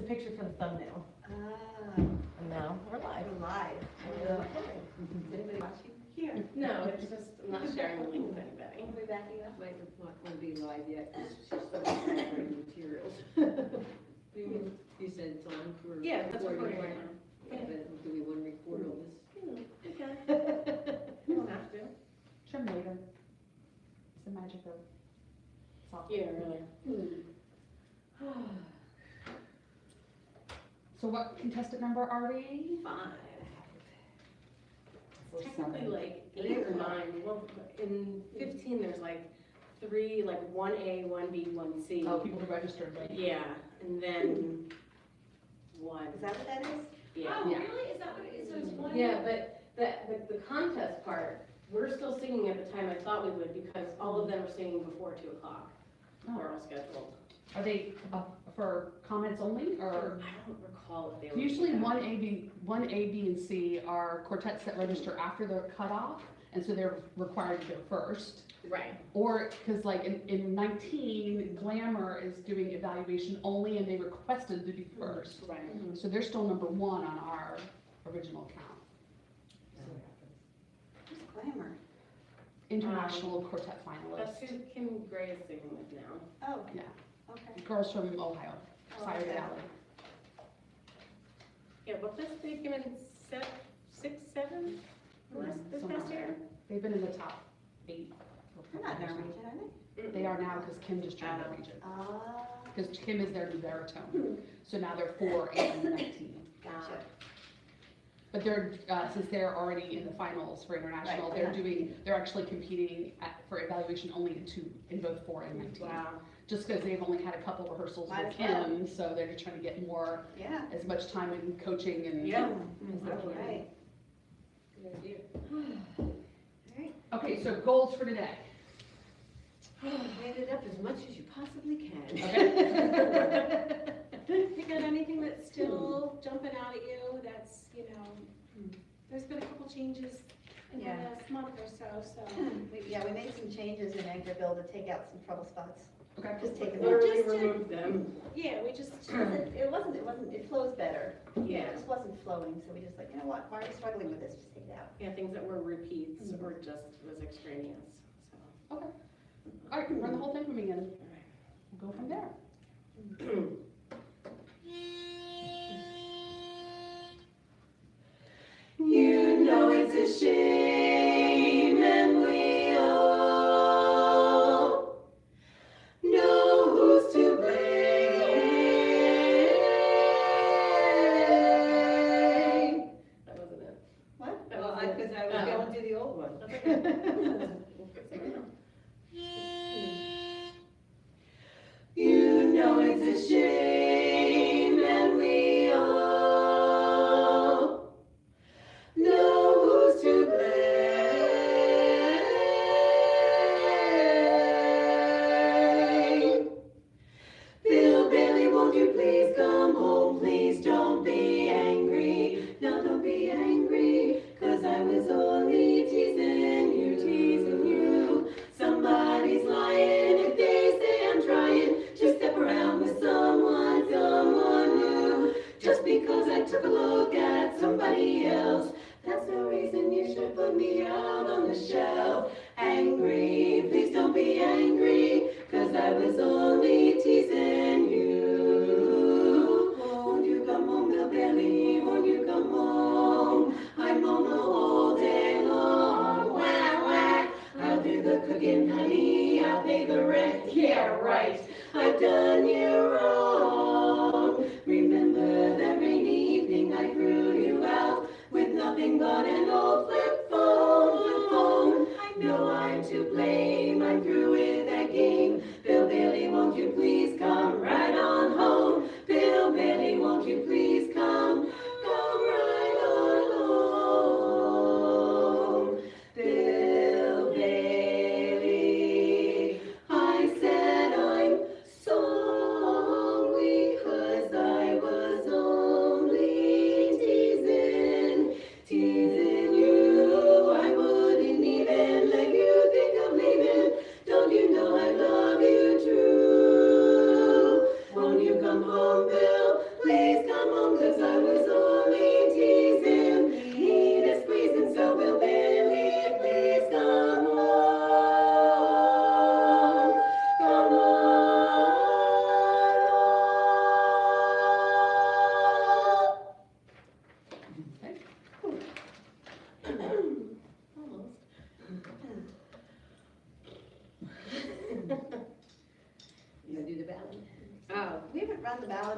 picture for the thumbnail. Ah, And now we're live. we're live. Is anybody watching? Here. No, it's just, I'm not sharing the link with anybody. Are we backing up? Might not want to be live yet, because she's still preparing materials. You said it's on for Yeah, that's recording. recording right now. But do we want to record all this? Okay. You don't have to. Trim later. It's the magic of software. Yeah, really. So what contestant number are we? 5. Or Technically 7? like 8 or 9. Well, in 15 there's like 3, like 1A, 1B, 1C. Oh, people who registered, right? Yeah, and then 1. Is that what that is? Yeah. Oh, Yeah. really? Is that what it is? So it's one? Yeah, but the contest part, we're still singing at the time I thought we would because all of them are singing before 2 o'clock. Oh. We're all scheduled. Are they for comments only, or? I don't recall if they were. Usually 1A, B, and C are quartets that register after the cutoff, and so they're required to go first. Right. Or, because like in 19, Glamour is doing evaluation only, and they requested to be first. Right. So they're still number 1 on our original count. Who's Glamour? International quartet That's finalist. who Kim Gray is singing with now. Oh. Yeah. Okay. Girls from Ohio, Oh, Scioto okay. Valley. Yeah, what place they given 6, 7 this Somewhere past year? there. They've been in the top 8. They're not in our region, are they? They are now because Kim just joined the region. Ah, Because Kim is their new baritone. So now they're 4 and 19. gotcha. But they're, since they're already in the finals for international, Right. they're actually competing for evaluation only in both 4 and 19. Wow. Just because they've only had a couple rehearsals Might with as well. Kim, so they're just trying to get more, Yeah. as much time in coaching and. Yeah. as they All can. right. Good idea. All right. Okay, so goals for today. Add it up as much as you possibly can. Okay. You got anything that's still jumping out at you that's, you know, there's been a couple changes in the Yeah. last month or so. Yeah, we made some changes in Anchor Bill to take out some trouble spots. Okay. Just take them out. Literally Just to- remove them. Yeah, we just, It flows better. Yeah. It just wasn't flowing, so we just like, you know what, why are we struggling with this? Just take it out. Yeah, things that were repeats or just was extraneous, so. Okay. All right, run the whole thing for me and All we'll go from there. right. You know it's a shame, and we all know who's to blame. That wasn't it. What? That Well, wasn't it. because I was Oh. going to the old one. That's okay. We'll fix it right now. You know it's a shame, and we all know who's to blame. Bill Bailey, won't you please come home? Please don't be angry. No, don't be angry, 'cause I was only teasing you, teasing you. Somebody's lying if they say I'm trying to step around with someone, someone new. Just because I took a look at somebody else, that's no reason you should put me out on the shelf. Angry, please don't be angry, 'cause I was only teasing you. Won't you come home, Bill Bailey? Won't you come home? I'm on the whole day long. Whack, whack. I'll do the cooking, honey. I'll pay the rent. Yeah, right. I've done you wrong. Remember that rainy evening I threw you out with nothing but an old flip phone, flip phone. I know I'm to blame. I'm through with that game. Bill Bailey, won't you please come right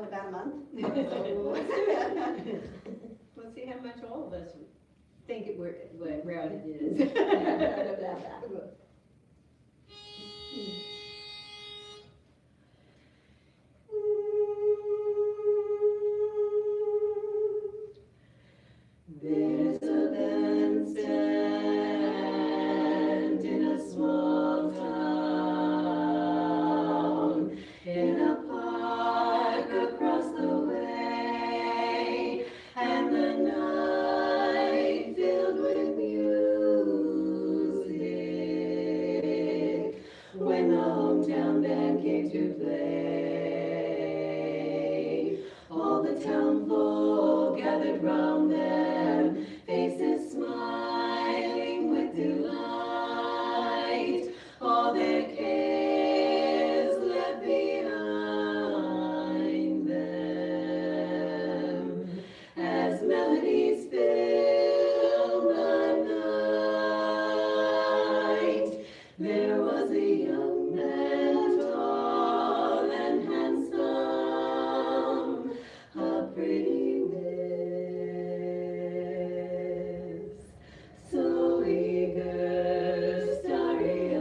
about a month. Let's do it. Let's see how much all of us think it what route it is. There's a bandstand in a small town, in a park across the way, and the night filled with music. When the hometown band came to play, all the town folk gathered round them, faces smiling with delight, all their cares left behind them. As melodies filled the night, there was a young man, tall and handsome, a pretty lips, so eager, starry-eyed.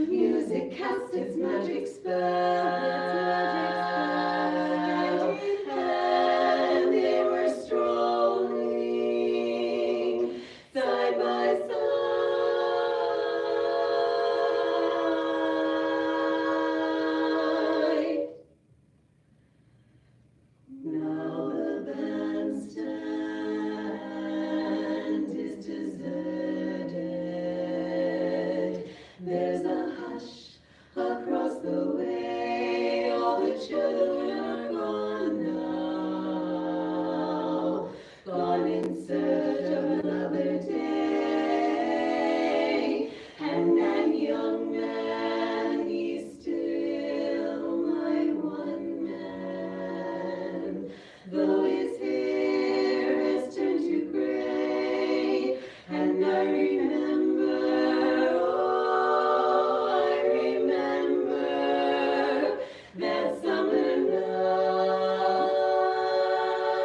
Music cast its magic spell, and they were strolling side by side. Now the bandstand is deserted. There's a hush across the way. All the children are gone now, gone in search of another day. And that young man, he's still my one man. Though his hair has turned to gray, and I remember, oh, I remember that summer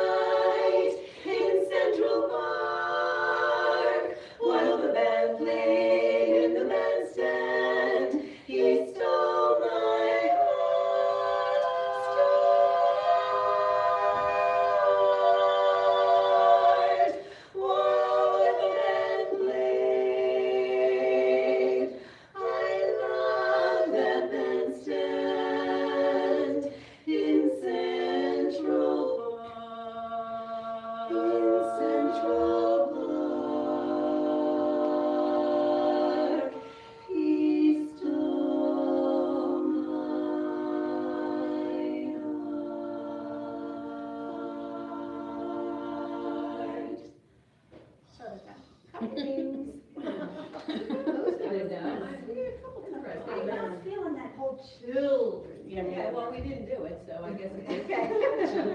night in Central Park, while the band played in the bandstand, he stole my heart. While the band played, I love that bandstand in Central Park. In Central Park, he stole my heart. So there's that. Couple things. I'm not feeling that whole children. Yeah, well, we didn't do it, so I guess it's. Okay.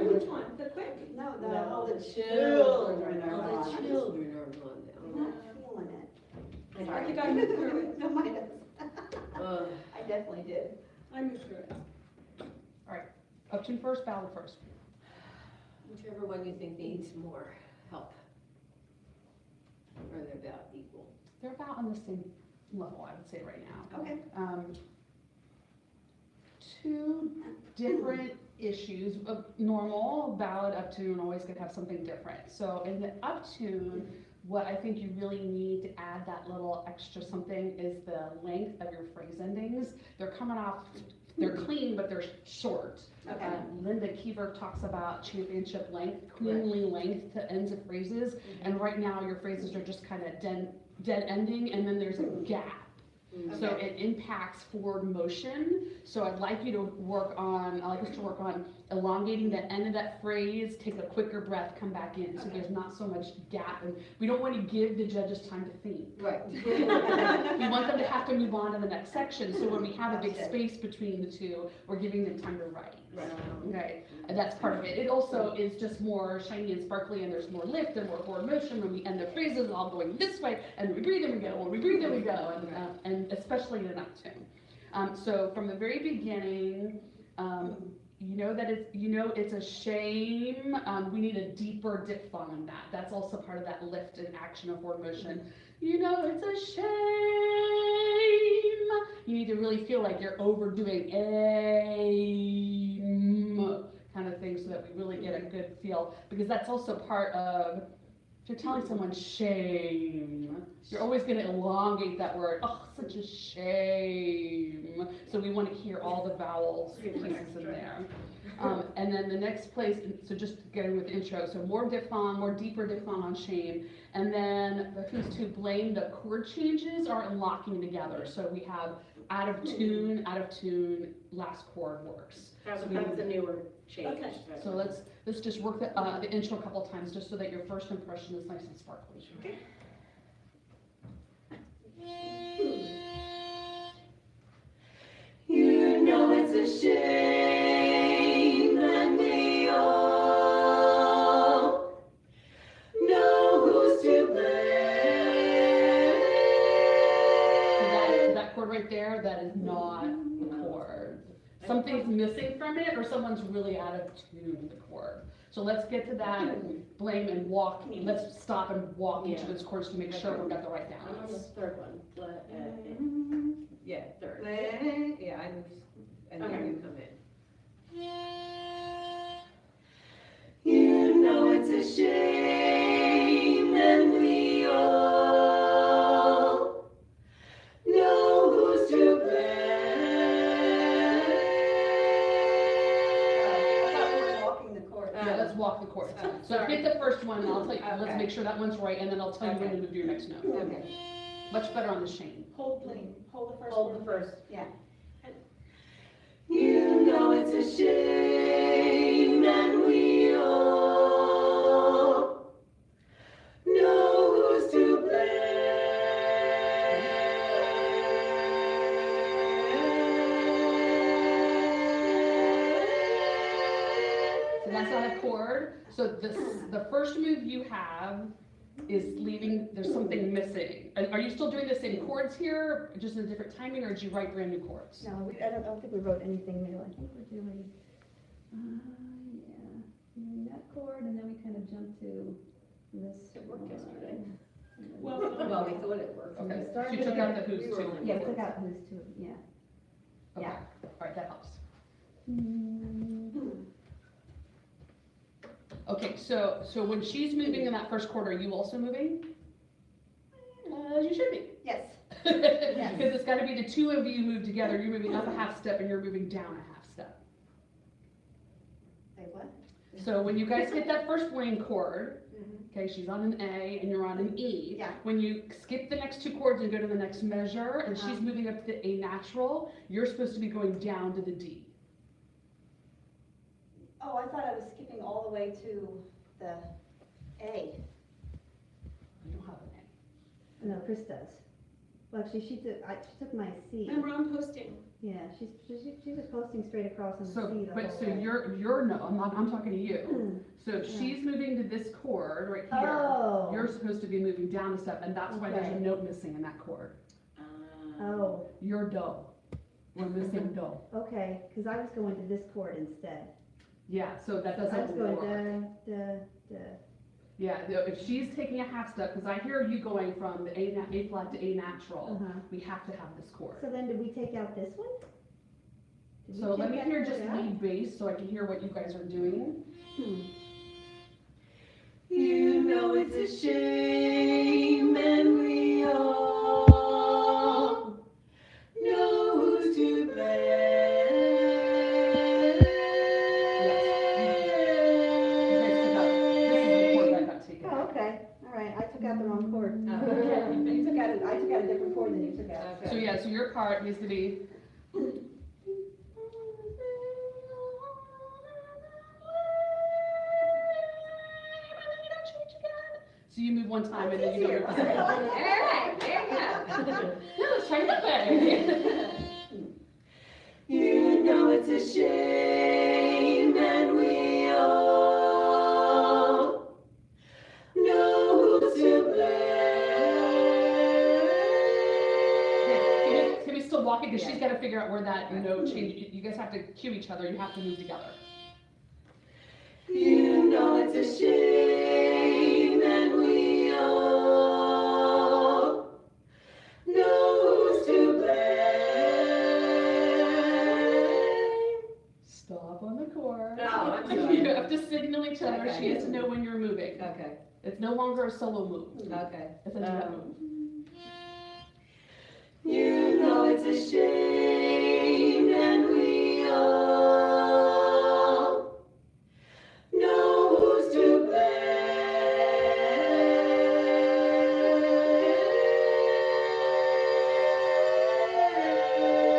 Which one? The quick? No, No, all the children children are All on. the children are gone I'm now. not feeling it. I think I moved through it. No, mine is. Ugh. I definitely did. I moved through it. Option first, ballot first. Whichever one you think needs more help. Or they're about equal. They're about on the same level, I would say, right now. Okay. Two different issues. Normal, ballad, uptune, always gonna have something different. So in the uptune, what I think you really need to add that little extra something is the length of your phrase endings. They're coming off, they're clean, but they're short. Okay. Linda Keever talks about championship length, queenly length to ends of phrases, and right now your phrases are just kind of dead ending, and then there's a gap. So Okay. it impacts forward motion. So I'd like you to work on, I like us to work on elongating the end of that phrase, take a quicker breath, come back in. So there's not so much gap, and we don't want to give the judges time to think. Right. We want them to have to move on to the next section. So when we have a big Gotcha. space between the two, we're giving them time to write. Right. Okay, and that's part of it. It also is just more shiny and sparkly, and there's more lift and more forward motion when we end the phrases all going this way, and we breathe and we go, and we breathe and we go, and especially in an uptune. So from the very beginning, It's a shame. We need a deeper diphthong in that. That's also part of that lift and action of word motion. It's a shame. You need to really feel like you're overdoing aim kind of thing so that we really get a good feel. Because that's also part of, if you're telling someone shame, you're always going to elongate that word. Oh, such a shame. So we want to hear all the vowels pieces in there. And then the next place, so just getting with the intro, so more diphthong, more deeper diphthong on shame. And then the who's to blame, the chord changes are locking together. So we have out of tune, last chord works. That's the newer change. Okay. So let's just work the intro a couple times just so that your first impression is nice and sparkly. Okay. It's a shame that we all know who's to blame. That chord right there, that is not the chord. Something's missing from it, or someone's really out of tune with the chord. So let's get to that blame and walk. Let's stop and walk each of those chords to make sure we've got the right I'm on the balance. third one. Yeah, Third. yeah, I move, and then Okay. you come in. It's a shame that we all know who's to blame. I thought we were walking the chord. Yeah, let's walk the chords. So sorry. hit the first one, and I'll tell you, let's Okay. make sure that one's right, and then I'll tell you when to move to your next note. Okay. Much better on the shame. Hold blame, hold the first Hold word. the first. It's a shame that we all know who's to blame. So that's not a chord. So the first move you have is leaving, there's something missing. Are you still doing the same chords here, just in a different timing, or did you write brand new chords? No, I don't think we wrote anything new. I think we're doing, doing that chord, and then we kind of jump to this. It worked yesterday. Well, Well, we thought it worked. Okay, so Start you with took out the- the who's to. Yeah, we took out who's to, yeah. Okay, yeah. all right, that helps. Mm, Okay, so when she's moving in that first chord, are you also moving? You should be. Yes, Because it's gotta be the two of you move together, you're moving up a half step and you're moving down a half step. wait, what? So when you guys hit that first blame chord, okay, she's on an A and you're on an E. Yeah. When you skip the next two chords and go to the next measure, and she's moving up to the A natural, you're supposed to be going down to the D. Oh, I thought I was skipping all the way to the A. You don't have an A. No, Chris does. Well, actually, she took my C. remember, I'm posting. Yeah, she was posting straight across on the So, C the but whole so way. you're no, I'm talking to you. So if she's moving to this chord right here, Oh. you're supposed to be moving down a step, and that's why there's a Okay. note missing in that chord. Oh, You're do. We're missing do. okay, because I was going to this chord instead. Yeah, so that I was doesn't going work. da. Yeah, if she's taking a half step, because I hear you going from the A flat to A natural, Uh-huh. we have to have this chord. So then did we take out this one? Did we So let take me that hear chord just out? lead bass so I can hear what you guys are doing. It's a shame and we all know who's to You blame. guys took out, this is the chord that got taken Oh, out. okay, all right, I took out the wrong chord. Okay. I took out a different chord than you took out. So yeah, so your part needs to be. So you move one time and then you go. Easier. Alright, there you go. No, try that way. It's a shame and we all know who's to blame. Can we still walk talking, because she's gotta figure out where that Okay. note change, you guys have to cue each other, you have to move together. You know it's a shame, and we all know who's to blame. Stop on the chord. Oh, I'm sorry. You have to signal each other, Okay. she has to know when you're moving. Okay, It's no longer a solo move, okay. it's a duet move. You know it's a shame, and we all know who's to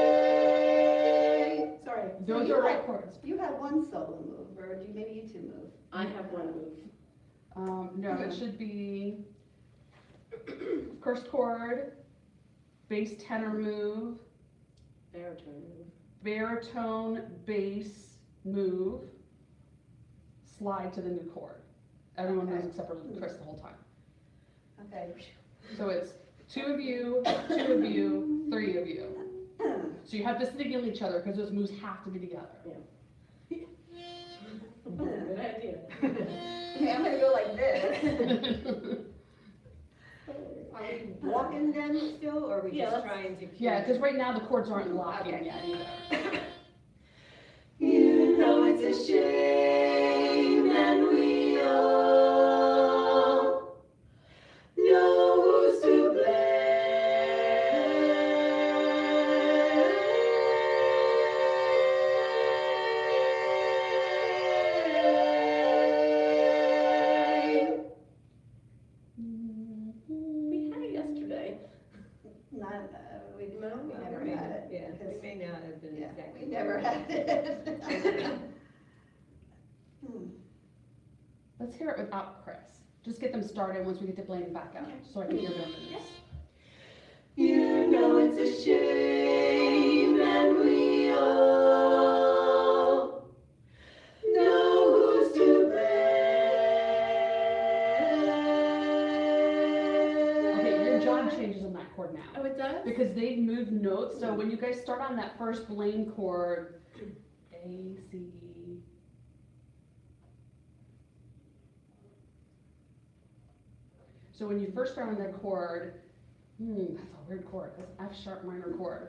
blame. Sorry. Those are right chords. You have one solo move, or do you, maybe you two move? I have one move. No, it should be first chord, bass tenor move, Baritone move. baritone, bass move, slide to the new chord. Everyone knows except for Chris the whole time. Okay. So it's 2 of you, 3 of you. So you have to signal each other because those moves have to be together. Good idea. Okay, I'm gonna go like this. Are we walking then still, or are we Yeah, just let's- trying to? Yeah, because right now the chords aren't locked in Okay. yet either. You know it's a shame, and we all know who's to blame. We had it yesterday. Not, we No, never We may- had it. Yeah, because- we may not have been Yeah, exactly. we never had it. Let's hear it without Chris. Just get them started once we get to Blaine back out, so I can hear them. You know it's a shame, and we all know who's to blame. Okay, your job changes on that chord now. Oh, it does? Because they've moved notes, so when you guys start on that first Blaine chord, A, C. So when you first start on that chord, that's a weird chord, that's F sharp minor chord.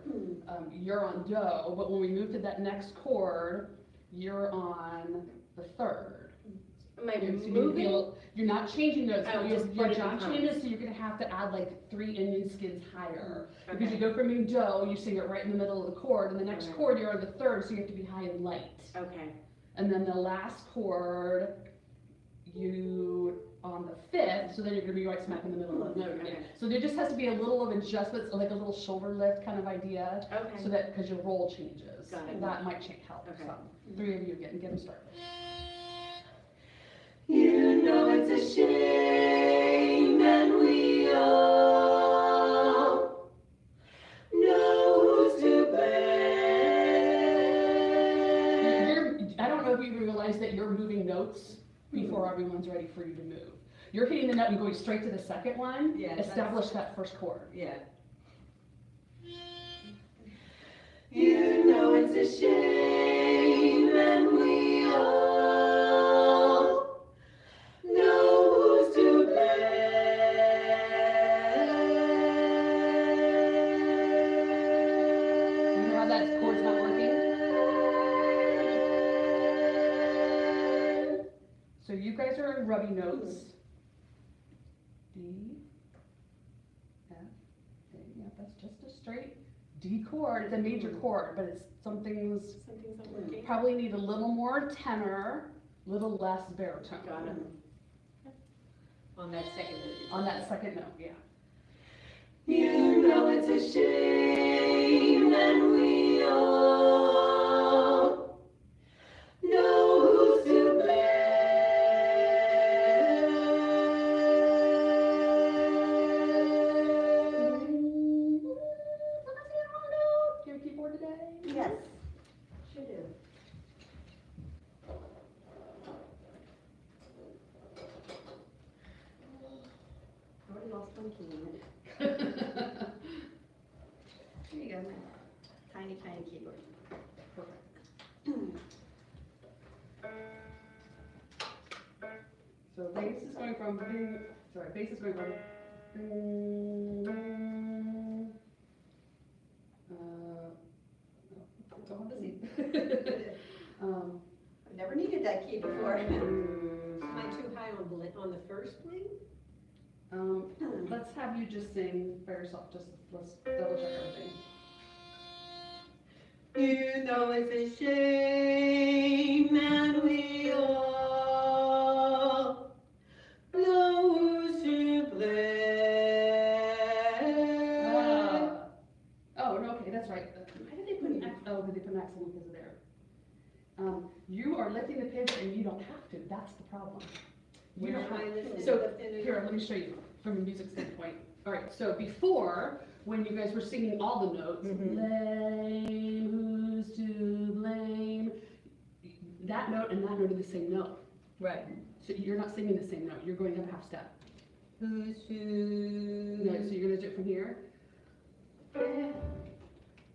You're on do, but when we move to that next chord, you're on the third. Am I So you moving? feel- You're not changing notes, Oh, but just your what it job becomes. changes, so you're gonna have to add like 3 onion skins higher. Because Okay. you go from being do, you sing it right in the middle of the chord, and the next Okay. chord you're on the third, so you have to be high and light. Okay. And then the last chord, you on the fifth, so then you're gonna be right smack in the middle of the note again. Okay. So there just has to be a little of adjustments, like a little shoulder lift kind of idea, Okay. so that, because your roll changes. Got it. That might help Okay. some. 3 of you get them started. You know it's a shame, and we all know who's to blame. I don't know if you realize that you're moving notes before everyone's ready for you to move. You're hitting the note and going straight to the second one, Yeah, that's- establish that first chord. Yeah. You know it's a shame, and we all know who's to blame. You know how that chord's not working? So you guys are in rubby notes. D, F, A, yeah, that's just a straight D chord. It's a major chord, but it's something's, Something's not working. probably need a little more tenor, little less baritone. Got it. On that second note. On that second note, yeah. You know it's a shame, and we all know who's to blame. Your keyboard today? Yes, sure do. I already lost one key. Here you go. So bass is going from, bass is going from, don't want to see. I've never needed that key before. Am I too high on the first bling? Let's have you just sing by yourself, just let's double check everything. You know it's a shame that we all know who's to blame. Oh, no, okay, that's right. Why did they put an X? Oh, did they put an X in because of there? You are lifting the pitch and you don't have to, that's the problem. You Where don't am I have, listening? so, here, let me show you from a music standpoint. All right, so before, when you guys were singing all the notes, blame, who's to blame, that note and that note are the same note. Right. So you're not singing the same note, you're going up half step. Who's to No, so you're gonna do it from here.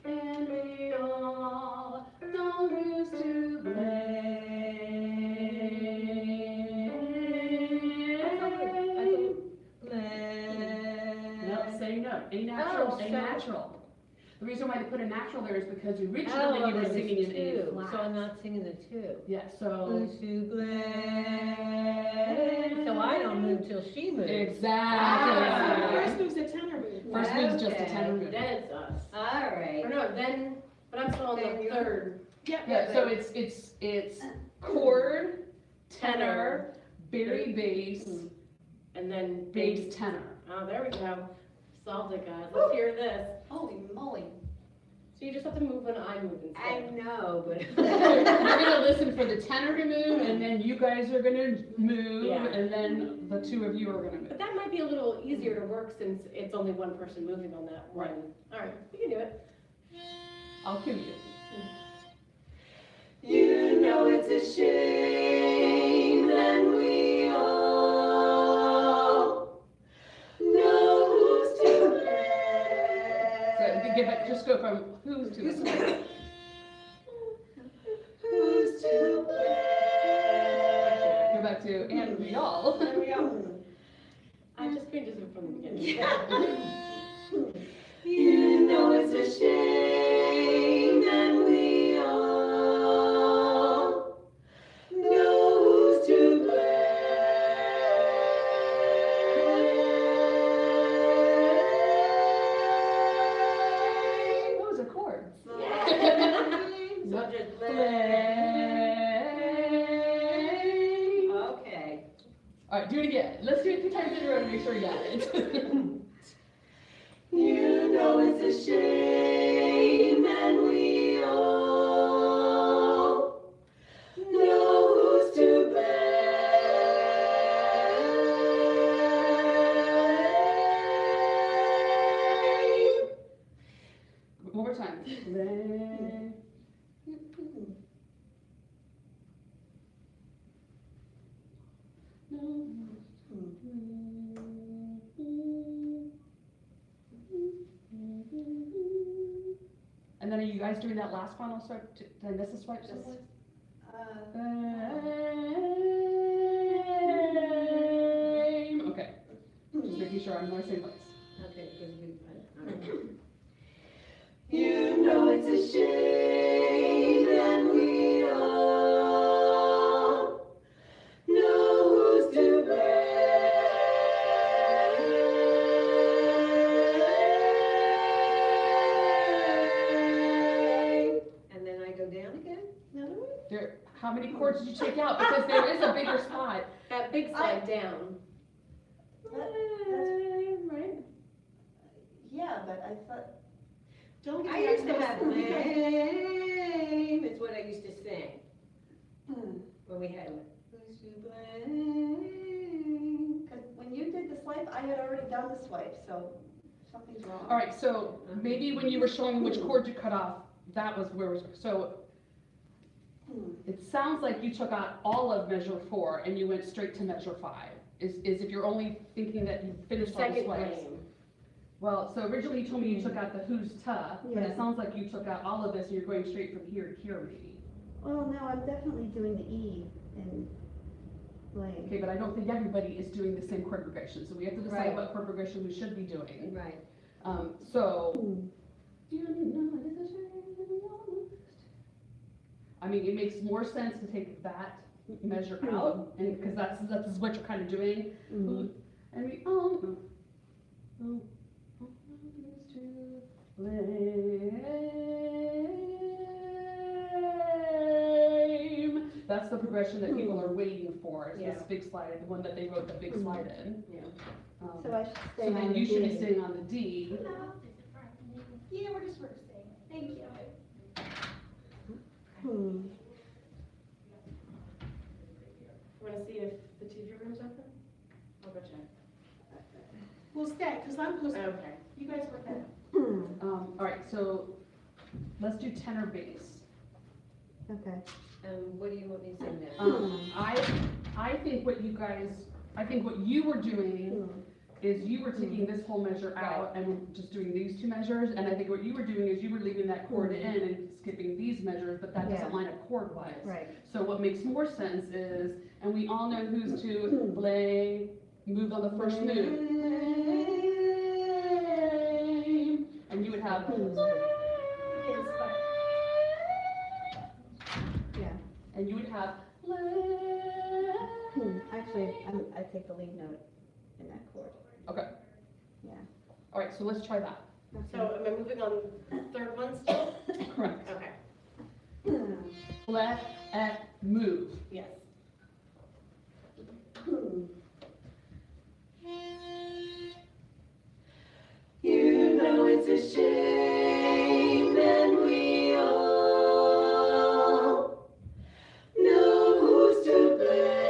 And we all know who's to blame. No, same note, a natural, Oh, a so- natural. The reason why they put a natural there is because originally Oh, you were there's singing in A two, flat. so I'm not singing the two. Yeah, so. who's to blame? So I don't move till she moves. Exactly. First move's a tenor move. First move's just a Okay. tenor move. Then it's us. All right. Or no, then, but I'm still on Then the you're- third. Yeah, so it's chord, tenor, bari bass, And then bass tenor. Oh, there we go. Solved it, guys. Let's hear this. Holy moly. So you just have to move when I move I instead. know, but. You're gonna listen for the tenor to move, and then you guys are gonna move, Yeah. and then the two of you are gonna move. But that might be a little easier to work since it's only one person moving on that one. Right. All right, we can do it. I'll cue you. You know it's a shame that we all know who's to blame. So give it, just go from who's to who's. Who's to blame? Go back to and we all. There we go. I just changed it from the beginning. You know it's a shame that we all know who's to blame. Those are chords. So just Blame. Okay. All right, do it again. Let's do it 2 times in a row to make sure you got it. You know it's a shame and we all know who's to blame. One more time. Blame. And then are you guys doing that last final swipe? Did I miss a swipe someplace? Blame. Okay. Just making sure I'm in the same place. Okay, good. You know it's a shame that we all know who's to blame. And then I go down again? There, how many chords did you take out? Because there is a bigger spot. That big slide down. Right? Yeah, but I thought, Don't get I me used to up have close. blame, it's what I used to sing when we had who's to blame. because when you did the swipe, I had already done the swipe, so something's wrong. All right, so maybe when you were showing which chord you cut off, that was where was, so it sounds like you took out all of measure 4 and you went straight to measure 5. Is if you're only thinking that you finished all the Second swipes. blame. Well, so originally you told me you took out the who's to, but it Yeah. sounds like you took out all of this and you're going straight from here to here maybe. Well, no, I'm definitely doing the E and blame. Okay, but I don't think everybody is doing the same chord progression, so we have to decide Right. what chord progression we should be doing. Right. So, Hmm. I mean, it makes more sense to take that measure out, and, because that's what you're kind of doing. Mhm. And we all know who is to blame. That's the progression that people are waiting for, is this Yeah. big slide, the one that they wrote the big slide in. Yeah. So I should So stay on then the you should be D. sitting on the D. Yeah, we're just sort of saying, thank you. Hmm. Wanna see if the TV room's open? I'll go check. We'll stay, because I'm supposed to, Okay. you guys work that out. All right, so let's do tenor bass. Okay. What do you want me to say now? I think what you were doing Hmm. is you were taking this whole measure out and just doing these two measures, and I think what you were doing is you were leaving that chord in and skipping these measures, but that doesn't Yeah. line up chord-wise. Right. So what makes more sense is, and we all know who's to blame, move on the first move. And you would have, Yeah. and you would have, Actually, I take the lead note in that chord. okay. Yeah. All right, so let's try that. So am I moving on the third one still? Correct. Okay. Let, move. Yes. You know it's a shame, and we all know who's to blame.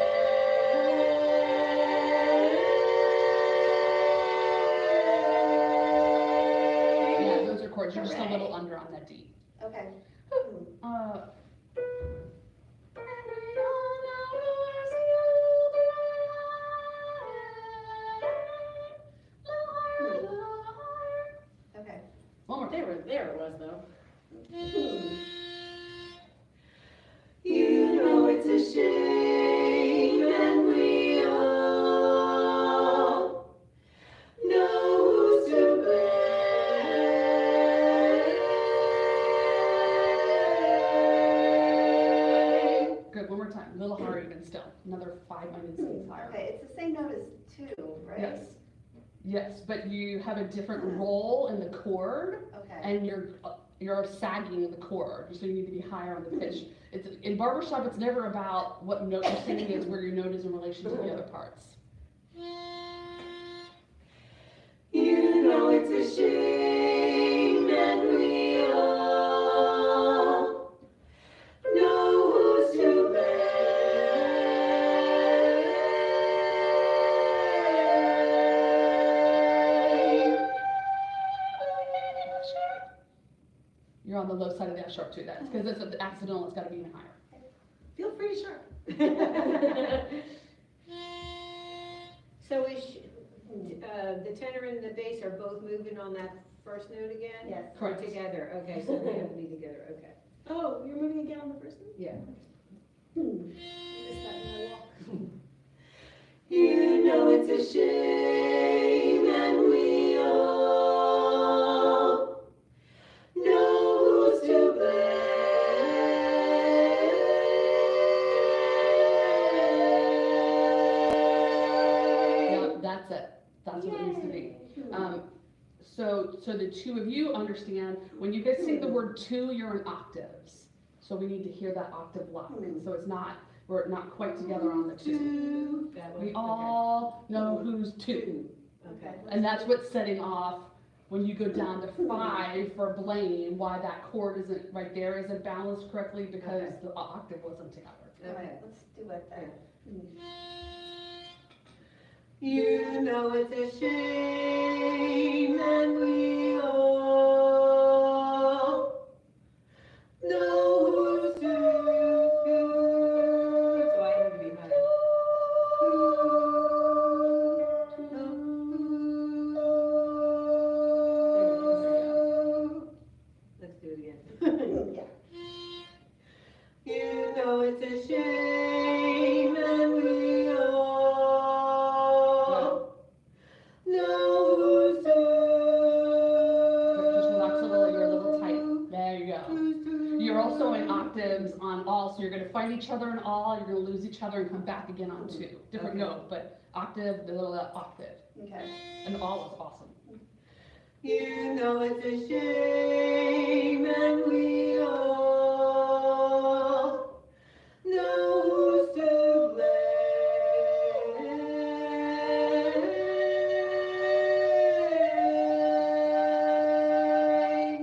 Yeah, those are chords, you're just a little under on that D. Okay. Uh, Okay. one more. There it was though. You know it's a shame, and we all know who's to blame. Good, one more time, a little higher even still, another 5 minutes higher. Okay, it's the same note as two, right? Yes, yes, but you have a different roll in the chord, Okay. and you're sagging in the chord, so you need to be higher on the pitch. It's, in barbershop, it's never about what note you're singing, it's where your note is in relation to the other parts. You know it's a shame, and we all know who's to blame. You're on the low side of the F sharp too, that's because it's an accidental, it's gotta be even higher. Feel free to sharp. So is, the tenor and the bass are both moving on that first note again? Yes. Or Correct. together, okay, so they have to be together, okay. Oh, you're moving again on the first one? Yeah. Missed that in my walk. You know it's a shame, and we all know who's to blame. Yeah, that's it, that's what it needs to be. So the two of you understand, when you guys sing the word two, you're in octaves. So we need to hear that octave lock, so it's not, we're not quite together on the two. That one, We okay. all know who's two, Okay. and that's what's setting off when you go down to 5 for blame, why that chord isn't, right there isn't balanced correctly, because Okay. the octave wasn't together. All Okay. right, let's do it then. You know it's a shame, and we all know who's to So I have to be higher. Let's do it again. Yeah. You know it's a shame, and we all find each other in all, you're gonna lose each other and come back again on two. Different Okay. note, but octave, the little octave. Okay. And all is awesome. You know it's a shame and we all know who's to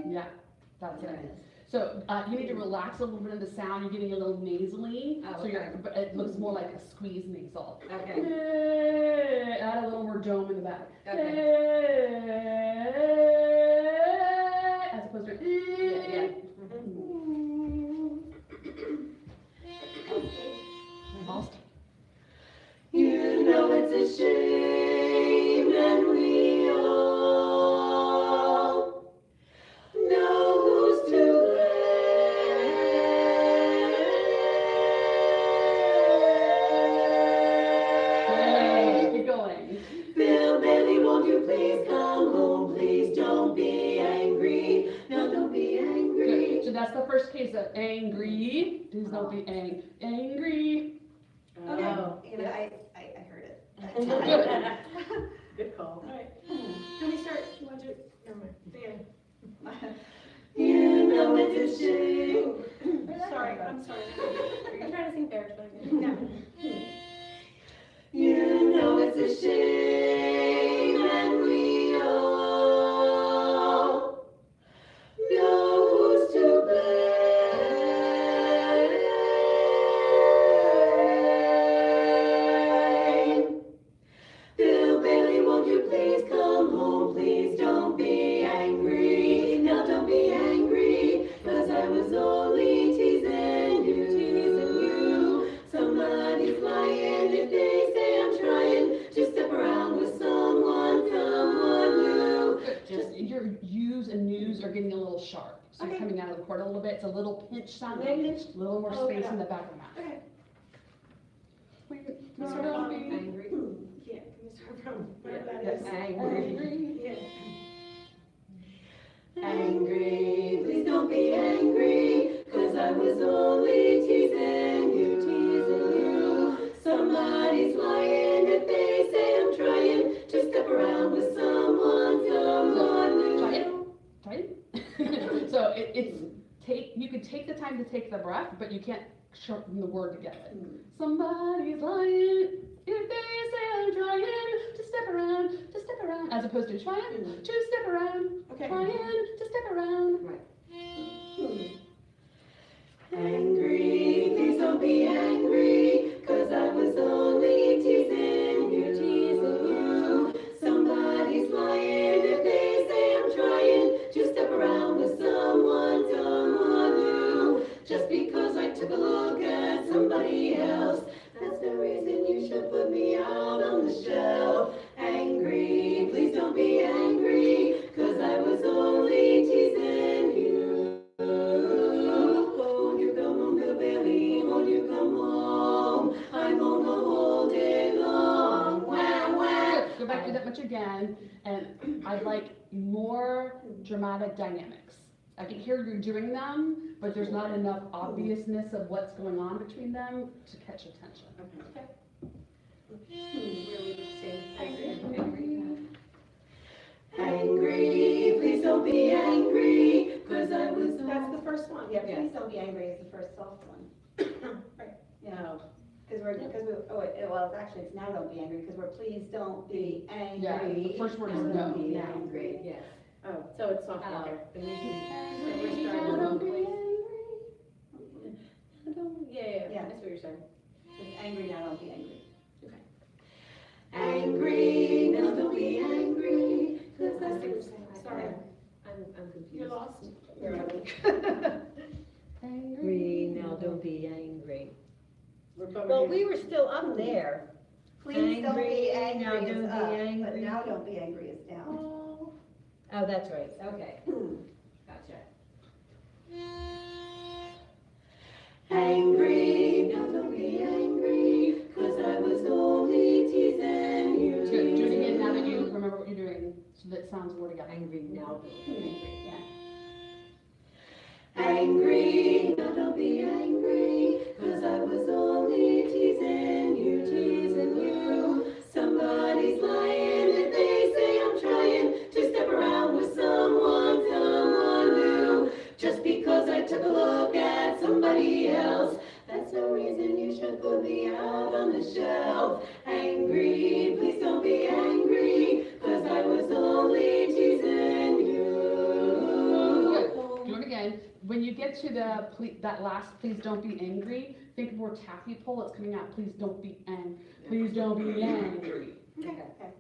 blame. Yeah, that's it. So you need to relax a little bit of the sound. You're getting a little nasally, Oh, so you're, okay. but it looks more like a squeeze nasal. Okay. Add a little more dome in the back. As opposed to. Yeah. Lost. You know it's a shame and we all know who's to blame. Keep going. Bill Bailey, won't you please come home? Please don't be angry. No, don't be angry. Good. So that's the first case of angry. Please don't be angry. Okay, Oh. you know, I heard it. Good. Good call. Alright, can we start, you want to, never mind, Dan. You know it's a shame. Sorry, I'm sorry. Are you trying to sing Ferris? No. You know it's a shame and we all know who's to blame. Bill Bailey, won't you please come home? Please don't be angry. Now don't be angry, 'cause I was only teasing you. Somebody's lying if they say I'm trying to step around with someone new. Good. Just your U's and U's are getting a little sharp. So you're Okay. coming out of the chord a little bit. It's a little pinch sounding, a little more Oh, space yeah. in the back of the mouth. Okay. No, Sorry, don't Bobby. be Angry. Yeah, can we start from whatever that is? Angry. Yeah. Angry, please don't be angry, 'cause I was only teasing you. Somebody's lying if they say I'm trying to step around with someone new. Try it. Try it. So you can take the time to take the breath, but you can't shorten the word together. Somebody's lying if they say I'm trying to step around, as opposed to trying to step around, Okay. trying to step around. Angry, please don't be angry, 'cause I was only teasing you. Somebody's lying if they say I'm trying to step around with someone new. Just because I took a look at somebody else, that's the reason you should put me out on the shelf. Angry, please don't be angry, 'cause I was only teasing you. Won't you come home, Bill Bailey? Won't you come home? I'm home the whole day long. Wah, wah. Good. Go back to that much again, and I'd like more dramatic dynamics. I can hear you doing them, but there's not enough obviousness of what's going on between them to catch attention. Angry, please don't be angry, 'cause I was That's the first one. Yeah, please don't be angry is the first soft one. Right. You know, well, it's actually, it's now don't be angry, because we're please don't be angry. Yeah, the first word is Now no. don't be Now. angry. Yes. Oh, so it's soft Oh, there. then we can- Now don't be angry. Yeah, Yeah. that's what you're saying. Just angry, now don't be angry. angry, now don't be angry, 'cause I I see what you're was saying. Sorry, I'm confused. you're lost. Angry, now don't be angry. But Well, we were still up there. Please don't be Angry, now angry is don't be up, but angry. now don't be angry is down. Oh, that's right, okay. Gotcha. angry, now don't be angry, 'cause I was only teasing you. Good. Do it again now that you remember what you're doing, so that it sounds more together. Angry, now don't be angry. Angry, now don't be angry, 'cause I me out on the shelf. Angry, please don't be angry, 'cause I was only teasing you. Do it again. When you get to the, that last, please don't be angry, think more taffy pull, it's coming out, please don't be please don't be angry. Okay.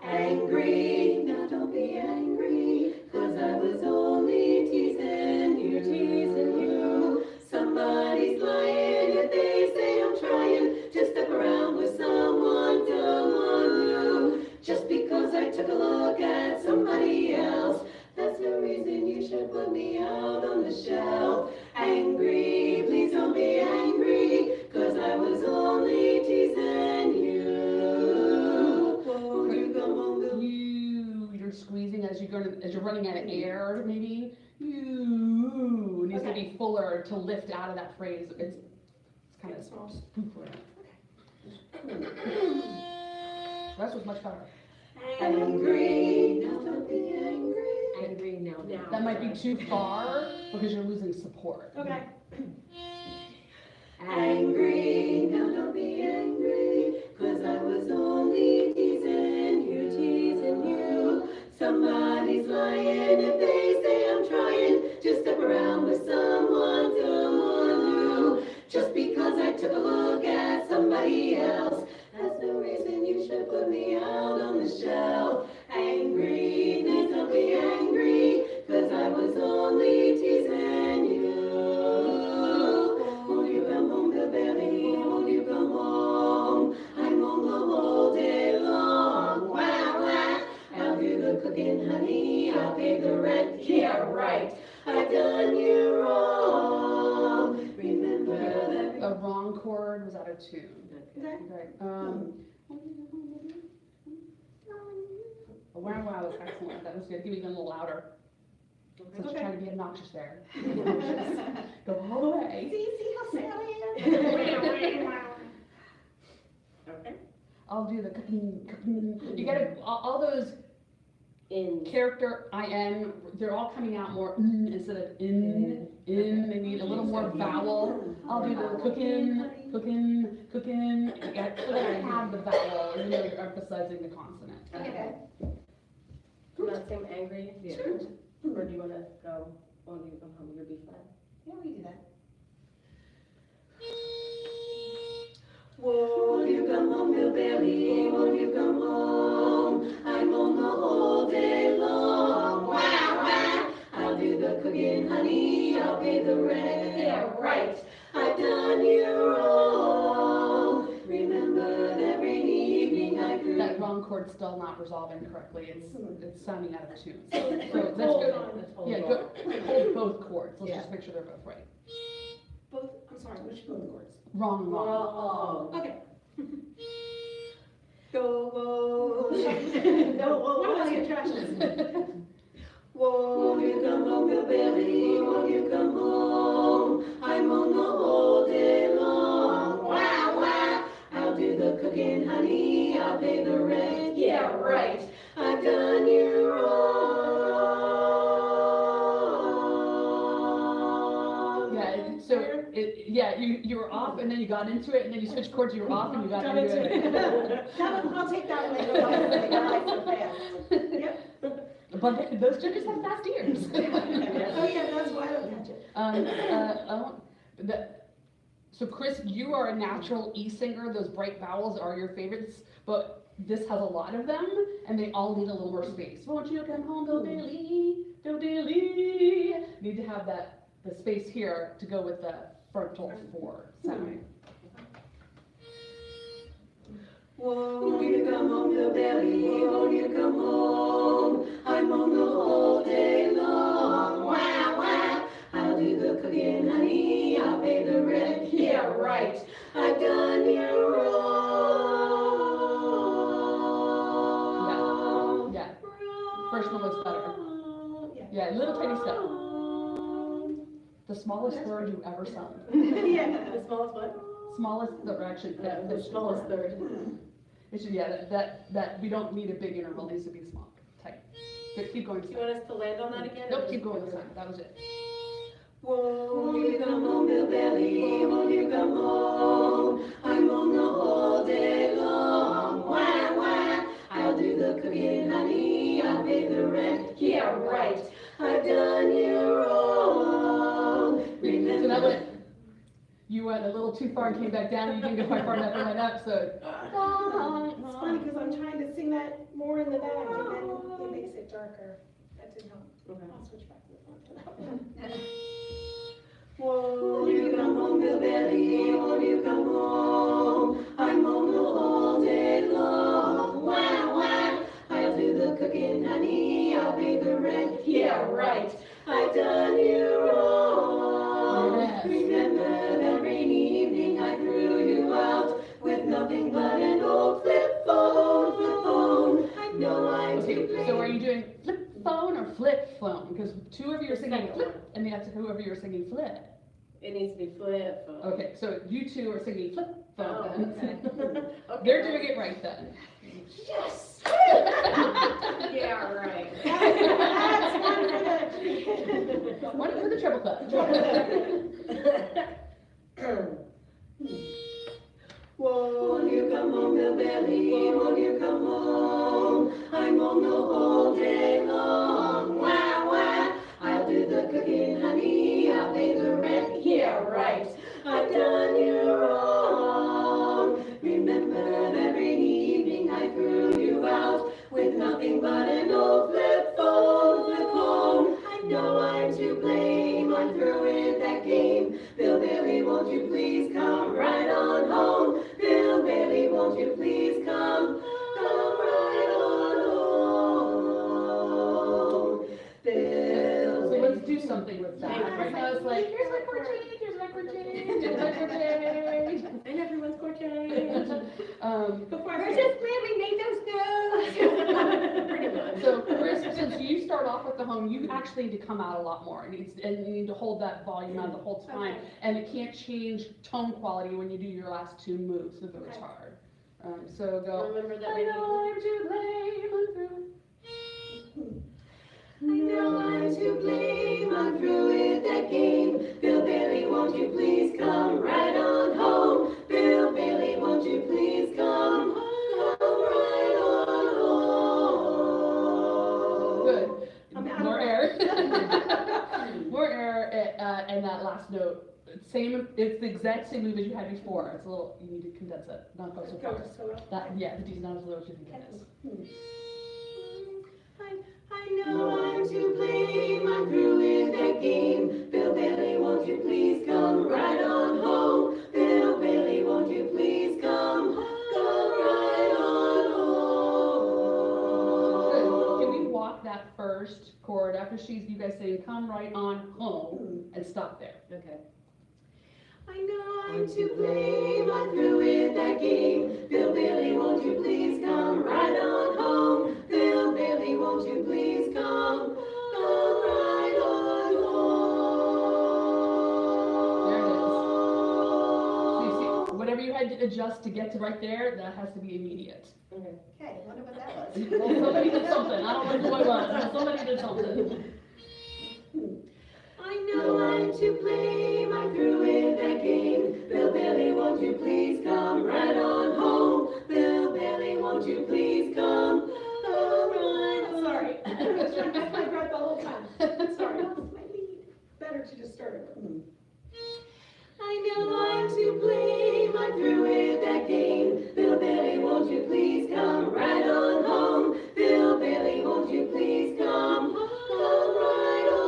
Angry, now don't be angry, 'cause I was only teasing you, teasing you. Somebody's lying if they say I'm trying to step around with someone new. Just because I took a look at somebody else, that's no reason you should put me out on the shelf. Angry, please don't be angry, 'cause I was only teasing you. Won't you come home, Bill? You're squeezing as you're running out of air, maybe. You needs to be fuller to lift out of that phrase. It's kind of Small. spoofer. That was much better. Angry, now don't be angry. Angry now. That might be too far because you're losing support. Okay. Angry, now don't be angry, 'cause I was only teasing you, teasing you. Somebody's lying if they say I'm trying to step around with someone new. Just because I took a look at somebody else, that's no reason you should put me out on the shelf. Angry, please don't be angry, 'cause I was only teasing you. Won't you come home, Bill Bailey? Won't you come home? I'm on the whole day long. Wah, wah. I'll do the cooking, honey. I'll pay the rent. Yeah, right. I've done you wrong. Remember that. The wrong chord was out of tune. Okay. Okay. Wow, wow, was excellent. That was good. Give me them a little louder. So just trying to be obnoxious there. Go all the way. See how sad I Okay. I'll do the you gotta, all those character IN, they're all coming out more instead of in, they need a little more vowel. I'll do the cooking. You gotta have the vowel, even though you're emphasizing the consonant. Okay. I'm not saying angry. Yeah. Or do you wanna go, won't you come home, your B flat? Yeah, we do that. Won't you come home, Bill Bailey? Won't you come home? I'm on the whole day long. Wah, wah. I'll do the cooking, honey. I'll pay the rent. Yeah, right. I've done you wrong. Remember every evening I grew. That wrong chord's still not resolving correctly. It's sounding out of tune. So that's Hold good. on. Yeah, go, hold both chords. Let's Yeah. just make sure they're both right. Both, I'm sorry, which both chords? Wrong. Okay. Go, whoa. No, What was your trash? Won't you come home, Bill Bailey? Won't you come home? I'm on the whole day long. Wah, wah. I'll do the cooking, honey. I'll pay the rent. Yeah, right. I've done you wrong. Yeah, so you were off and then you got into it and then you switched chords, you were off and you got into it. I'll take that one later. I so fast. But those judges have fast ears. Oh, yeah, that's why I don't catch it. So Chris, you are a natural E singer. Those bright vowels are your favorites, but this has a lot of them, and they all need a little more space. Won't you come home, Bill Daly? Bill Daly. Need to have the space here to go with the frontal 4 sound. Won't you come home, Bill Bailey? Won't you come home? I'm on the whole day long. Wah, wah. I'll do the cooking, honey. I'll pay the rent. Yeah, right. I've done you wrong. Yeah. First one was better. Yeah, little tiny step. The smallest word you ever sung. Yeah. The smallest one? Smallest, actually, The smallest third. It should, that we don't need a big interval, it needs to be small, tight. But keep going. Do you want us to land on that again? Nope, keep going this time, that was it. Won't you come home, Bill Bailey? Won't you come home? I'm home the whole day long. Wah, wah. I'll do the cooking, honey. I'll pay the rent. Yeah, right. I've done you wrong. So that you went a little too far and came back down, and you didn't go quite far enough and went up, so. It's funny, because I'm trying to sing that more in the back, and then it makes it darker. That didn't help. I'll switch back to the front. Won't you come home, Bill Bailey? Won't you come home? I'm home the whole day long. Wah, wah. I'll do the cooking, honey. I'll pay the rent. Yeah, right. I've done you wrong. Yes. Remember that rainy evening I threw you out with nothing but an old flip phone, flip phone. I know I'm too Okay, late. so are you doing flip phone or flip phone? Because two of you are singing flip, and the other two of you are singing flip. It needs to be flip phone. Okay, so you two are singing flip Oh, phone. okay. Okay. They're doing it right then. Yes! Yeah, right. That's One for the treble clef. Won't you come home, Bill Bailey? Won't you come home? I'm home the whole day long. Wah, wah. I'll do the cooking, honey. I'll pay the rent. Yeah, right. I've done you wrong. Remember that rainy evening I threw you out with nothing but an old flip phone, flip phone. I know I'm to blame. I'm through with that game. Bill Bailey, won't you please come right on home? Bill Bailey, won't you please come right on home? Bill So let's do something with that. Thank you. I was like, here's my chord change, here's my chord change, here's my chord change. And everyone's chord change. We're just glad we made those notes. Pretty much. So Chris, since you start off with the home, you actually need to come out a lot more. And you need to hold that volume out the whole time. Okay. And it can't change tone quality when you do your last two moves of the Okay. guitar. So go. Remember that I rainy know I'm to blame, I'm through. I know I'm to blame, I'm through with that game. Bill Bailey, won't you please come right on home? Bill Bailey, won't you please come right on home? Good. I'm out of More air. More air and that last note. Same, it's the exact same move as you had before. It's a little, you need to condense it, not go so Go fast. so low. That, yeah, the D's not as low as you think it is. I know I'm to blame, I'm through with that game. Bill Bailey, won't you please come right on home? Bill Bailey, won't you please come right on home? Good. Can we walk that first chord after you guys saying come right on home and stop there? Okay. I know I'm to blame, I'm through with that game. Bill Bailey, won't you please come right on home? Bill Bailey, won't you please come right on home? So you see, whatever you had to adjust to get to right there, that has to be immediate. Okay, wonder what that was. Well, somebody did something. I don't know who it was, but somebody did something. I know I'm to blame, I'm through with that game. Bill Bailey, won't you please come right on home? Bill Bailey, won't you please come right on? Sorry. I was trying to catch my breath the whole time. Sorry. Lost my lead. Better to just start over. I know I'm to blame, I'm through with that game. Bill Bailey, won't you please come right on home? Bill Bailey, won't you please come right on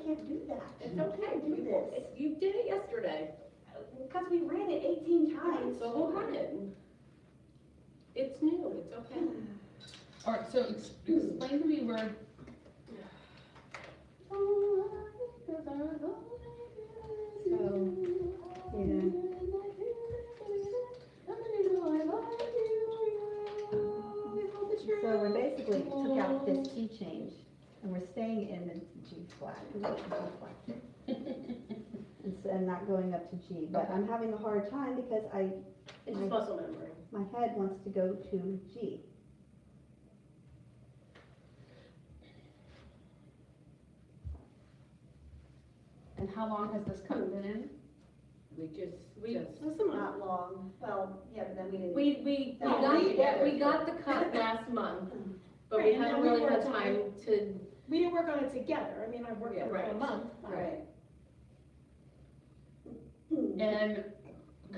can't do that. It's okay, Do people, this. you did it yesterday, Because we ran it 18 times. so we'll run it. It's new, it's okay. All right, so explain to me where. So we basically took out this key change, and we're staying in the G flat, we went to G flat. And not going up to G, but I'm having a hard time because It's just muscle memory. my head wants to go to G. And how long has this cut been in? We just, Not long. Well, yeah, but then we didn't. We No, got the cut last month, but we Right, and haven't then we really had worked on time to, We didn't work on it together, I mean, I worked on it for a Right. month. Right. And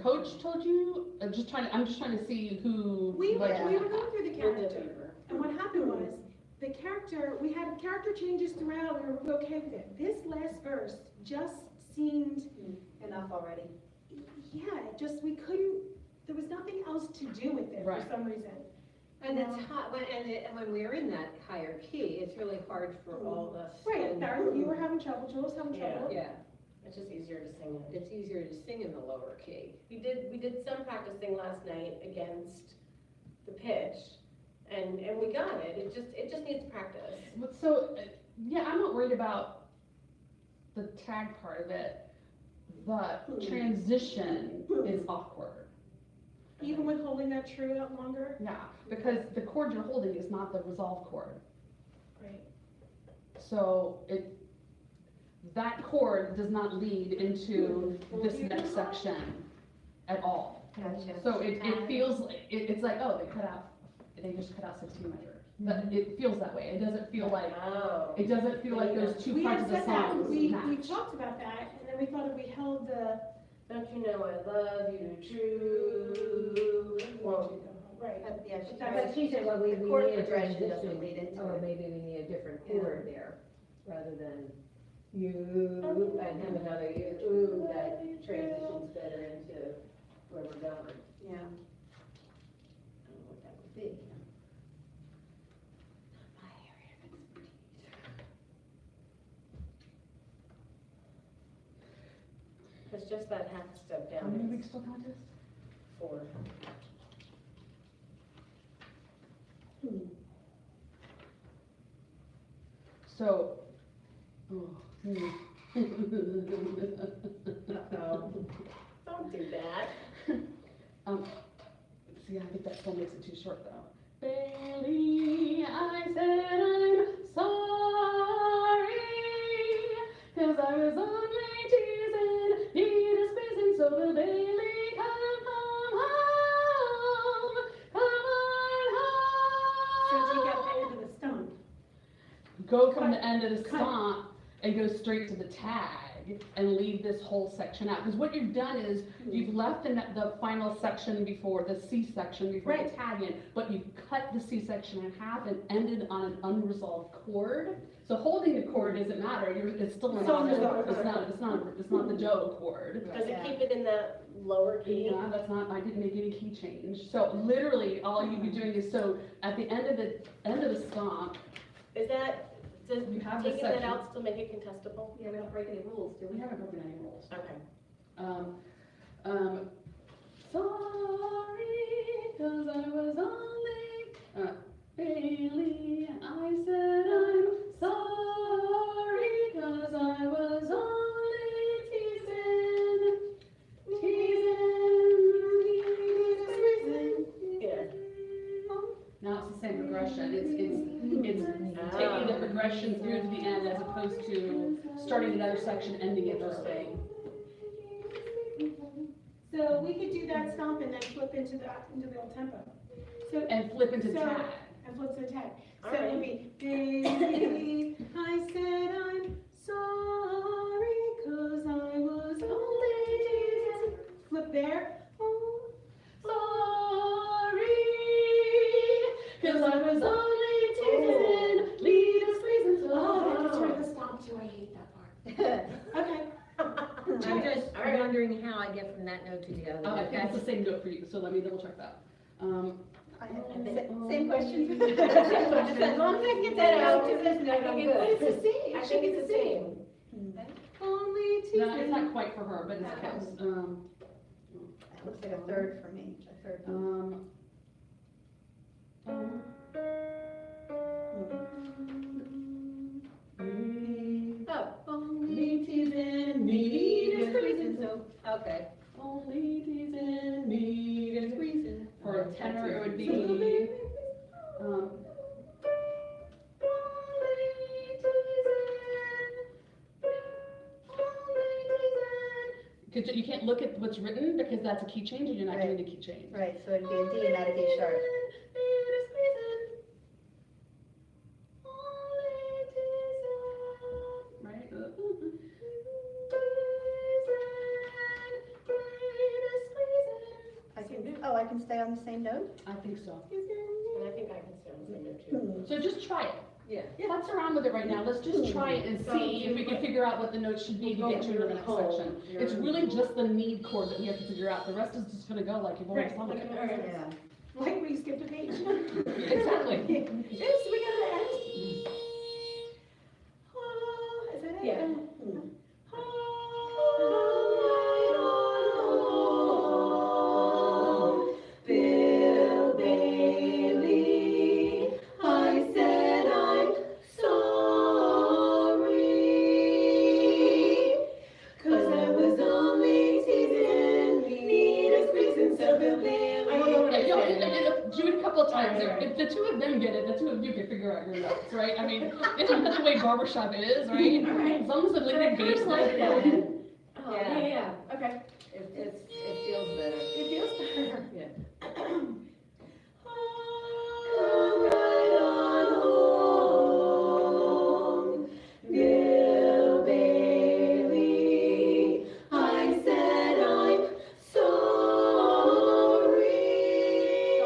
coach told you, I'm just trying to see who. We were like- going through the we'll character, deliver. and what happened was, the character, we had character changes throughout, and we were okay with it. This last verse just seemed, Enough already. yeah, it just, we couldn't, there was nothing else to do with it for Right. some reason. and it's hot, and when we're in that higher key, it's really hard for all of us. Right, and- Darren, you were having trouble, Jill was having Yeah. trouble. Yeah, It's just easier to sing it. it's easier to sing in the lower key. We did some practicing last night against the pitch, and we got it. It just needs practice. So, yeah, I'm not worried about the tag part of it. The transition is awkward. Even with holding that true out longer, Yeah, because the chord you're holding is not the resolve chord. right? So that chord does not lead into this next section at all. Gotcha. So it feels, it's like, oh, they just cut out 16 measures. But it feels that way. It doesn't feel like, Oh. it doesn't feel like those two We parts had of the said that, song we match. talked about that, and then we thought if we held the, Don't you know I love you true? Well, right. Yeah, she But she said, well, we The chord need a progression doesn't transition, lead into or it. maybe we need a different chord there, rather than you, and have another you, that transitions better into where we're going. Yeah. I don't know what that would be. it's just that half step How many down. weeks till contest? 4. So, oh, Uh-oh. Don't do that. see, I think that still makes it too short though. Bailey, I said I'm sorry, 'cause I was only teasing, need a spacing, so the Bailey come home, come So on take out home. the end of the stump. Go from the end of the Cut. stomp and go straight to the tag and leave this whole section out. Because what you've done is you've left the final section before, the C section before the Right. tag in, but you cut the C section in half and ended on an unresolved chord. So holding the chord doesn't matter. It's still not. Still It's unresolved. not the Joe chord. Does it Yeah. keep it in that lower key? Yeah, that's not. I didn't make any key change. So literally, all you'd be doing is so at the end of the stomp. Is that, does You have this taking that section. out still make it contestable? Yeah, we don't break any rules, do We we? haven't broken any rules. Okay. Sorry, 'cause I was only, Bailey, I said I'm sorry, 'cause I was only teasing. Yeah. Now it's the same progression, it's taking the progression through to the end as opposed to starting another section, ending it early. So we could do that stomp and then flip into the old tempo. So, And flip into So- tag. and flip to the tag. So All it would right. be, Baby, I said I'm sorry, 'cause I was only teasing. Flip there. Oh, Sorry, 'cause I was only teasing, lead us reasons. I have to turn the stomp too, I hate that Okay. I'm just All right. wondering how I get from that note to the other. I think it's the same note for you, so let me double check that. Same question? As long as I get that out to this note, I'm good. It's the same. I think it's the same. Only No, it's teasing. not quite for her, but it counts. It looks like a third for me, a third. Oh, Only teasing me is reason, so, Okay. only teasing me is reason. For a tenor, it would be, um, because you can't look at what's written because that's a key change and you're not doing the key change. Right, so it'd be a D, not a D sharp. Right? I can stay on the same note? I think so. and I think I can stay on the same note too. So just try it. Yeah. Futz around with it right now. Let's just try it and see if we can figure out what the notes should be to get to the next section. It's really just the need chord that we have to figure out. The rest is just gonna go like you've always Right, thought like it. an arrow. Yeah. Like we skipped a page. Exactly. Yes, we got to end. Oh, is that it? Yeah. Bill Bailey, I said I'm sorry, 'cause I was only teasing, need a reason, so Bill Bailey. I don't know what Yeah, I'm you know, saying. do it a couple of times. Right. If the two of them get it, the two of you can figure out your notes, right? I mean, isn't that the way barbershop is, right? Right. As long as the leading bass line. Oh, yeah, okay. It feels better. It feels better. Come right on home, Bill Bailey. I said I'm sorry. So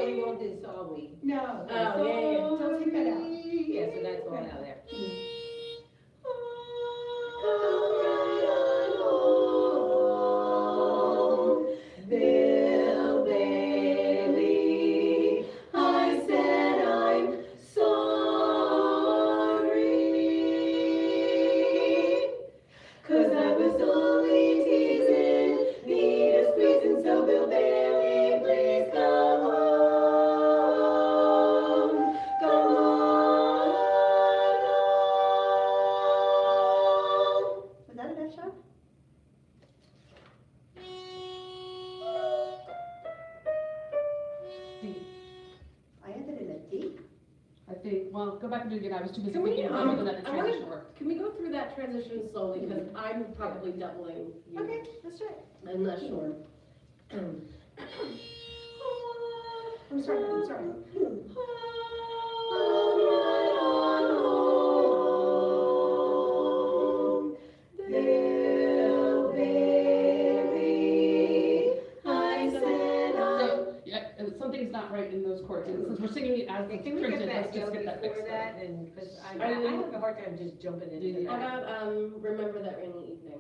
we won't do sorry. No. Oh, yeah, yeah. Don't take that out. Yeah, so that's going out there. Come right on home, Bill Bailey. I said I'm sorry, 'cause I was only teasing, need a reason, so Bill Bailey, please come home, come on home. Was that an F sharp? D. I ended in a D? I think, well, go back and do it again. I was too busy Can we, thinking about whether that the I wanna- transition worked. Can we go through that transition slowly, because I'm probably doubling you. Okay, let's try it. I'm not sure. I'm sorry, I'm sorry. Come right on home, Bill Bailey. I said I'm. So, yeah, something's not right in those chords. And since we're singing it as it's Can we get printed, that let's just go get that before fixed. that? And, because I I mean- have a hard time just jumping into How that. about, remember that rainy evening?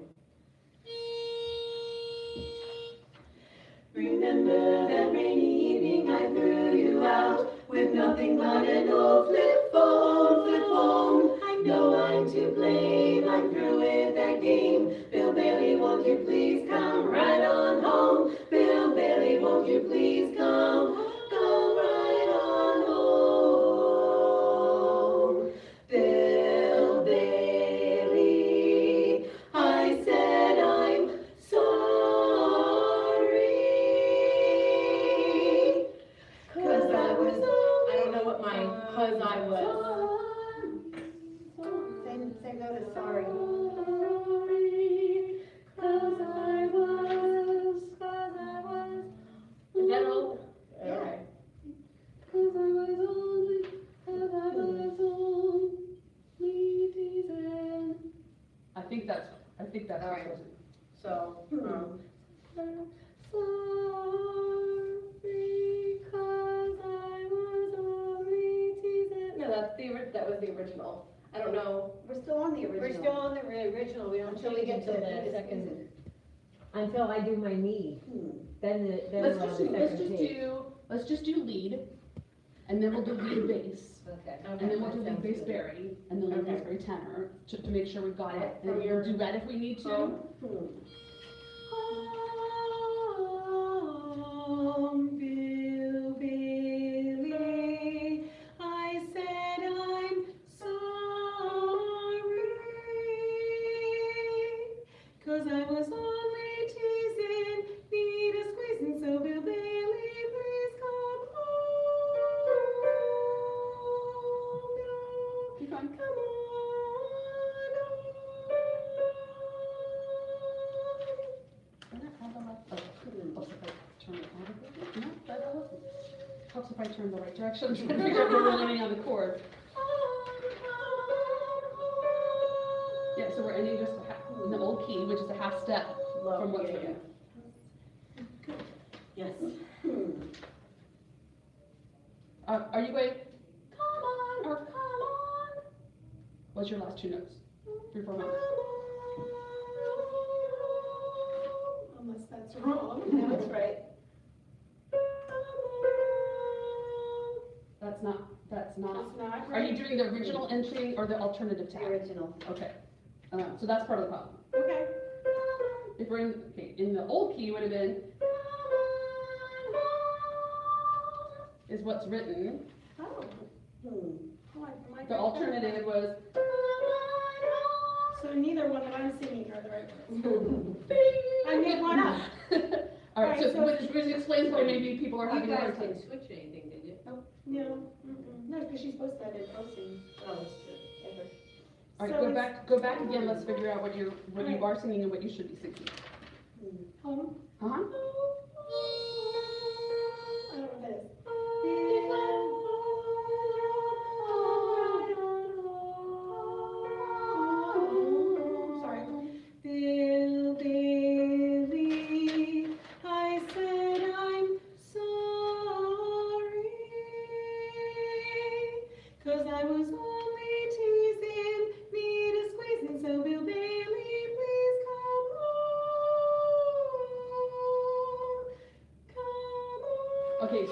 Remember that rainy evening I threw you out with nothing but an old flip phone, flip phone. I know I'm to blame, I'm through with that game. Bill Bailey, won't you please come right on home? Bill Bailey, won't you please come right on home? Bill Bailey, I said I'm sorry, 'cause I was I don't know what my, cause I was. Same note as sorry. Is that all? Yeah. Okay. I think that's. All right. what it was. So, no, that was the original. I don't know. We're still on the original. We're still on the original, we don't Until we change get to until the the second, until I do my knee, then we're on the second page. Let's just do lead, and then we'll do lead bass, Okay. and then we'll do lead bass Barry, and then lead bass Barry tenor, to make sure we've got it, and From we'll your- do that if we need to. Home, Bill Bailey, I said I'm sorry, 'cause I was only teasing, need a squeezing, so Bill Bailey, please come home. Keep going. Come on Helps if I turn it out a bit. No, that helps if I turn the right direction. I'm trying to figure out where we're landing on the chord. Yeah, so we're ending just in the old key, which is a half step from what's written. Yes. Are you going, come on, or come on? What's your last two notes? 3, 4, 1. Unless that's wrong. No, that's right. That's not, That's not are right. you doing the original entry or the alternative The tag? original. Okay, so that's part of the problem. Okay. If we're in, okay, in the old key would have been, is what's written. Oh. Hmm. The alternative was, So neither one that I'm singing are the right ones. I made one up. all right, so Alright, which explains why maybe people are You having a guys hard time. didn't switch anything, did you? No. No, because she's supposed to have been posting. Oh, that's true. Ever. All right, So go back again, let's figure out what you Alright. are singing and what you should be singing. Home. Uh-huh. I don't know what that is. Sorry. Bill Bailey, I said I'm sorry, 'cause I was only teasing, need a squeezing, so Bill Bailey, please come home. Come on. Okay,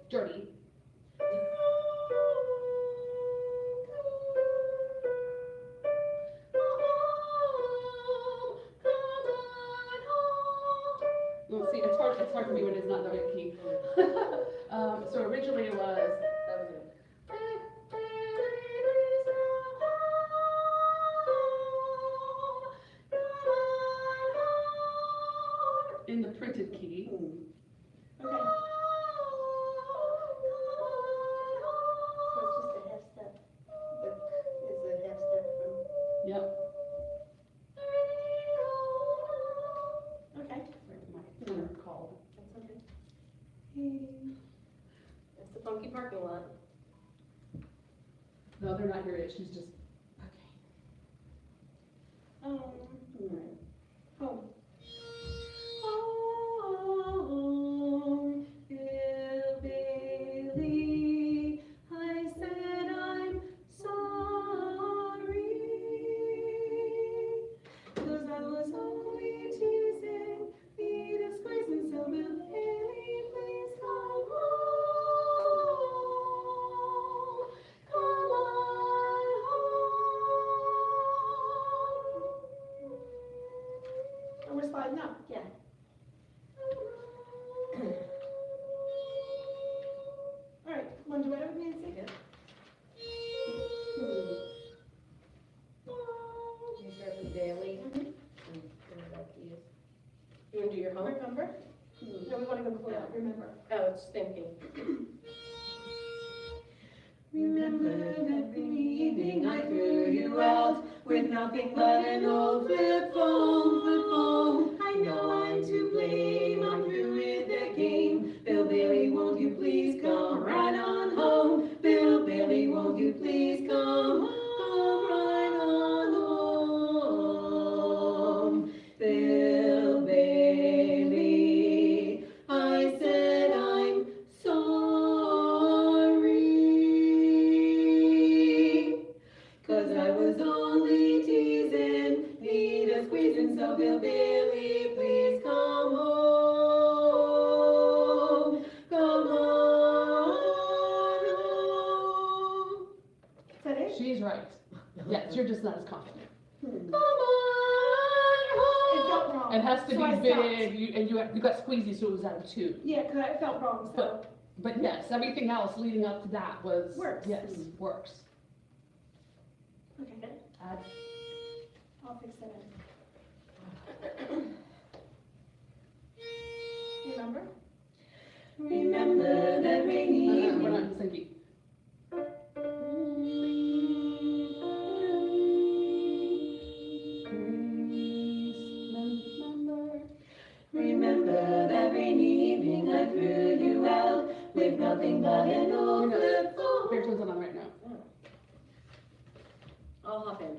dirty. Well, see, it's hard for me when it's not the right key. So originally it was, that was it. In the printed key. Okay. So it's just a half step. Is a half step from. Yep. Okay. My phone called. That's okay. That's the funky parking lot. No, they're not here yet. She's just, Home. Home, Bill Bailey, I said I'm sorry, 'cause I was only teasing, need a squeezing, so Bill Bailey, please come home. Come on home. And we're sliding up. Yeah. All right, want to do it with me and sing it? You start with daily. You wanna do your home? Remember? No, we want to go before that, remember. Oh, it's thinking. Remember that Evening I threw you out with nothing but an old flip phone. I know I'm to blame, I'm through with the game. Bill Bailey, won't you please come right on home? Bill Bailey, won't you please come right on home? Bill Bailey. Yes, you're just not as confident. Hmm. Come on It felt home. wrong. It has to So I be stopped. big, and you got squeezy, so it was out of two. Yeah, cause it felt wrong, so. But yes, everything else leading up to that was, Works. yes, works. Okay, Add I'll fix that in. Remember? Remember that rainy we're evening. not singing. Remember that rainy evening I threw you out with nothing but an old flip phone. Beartooth's on right now. I'll hop in.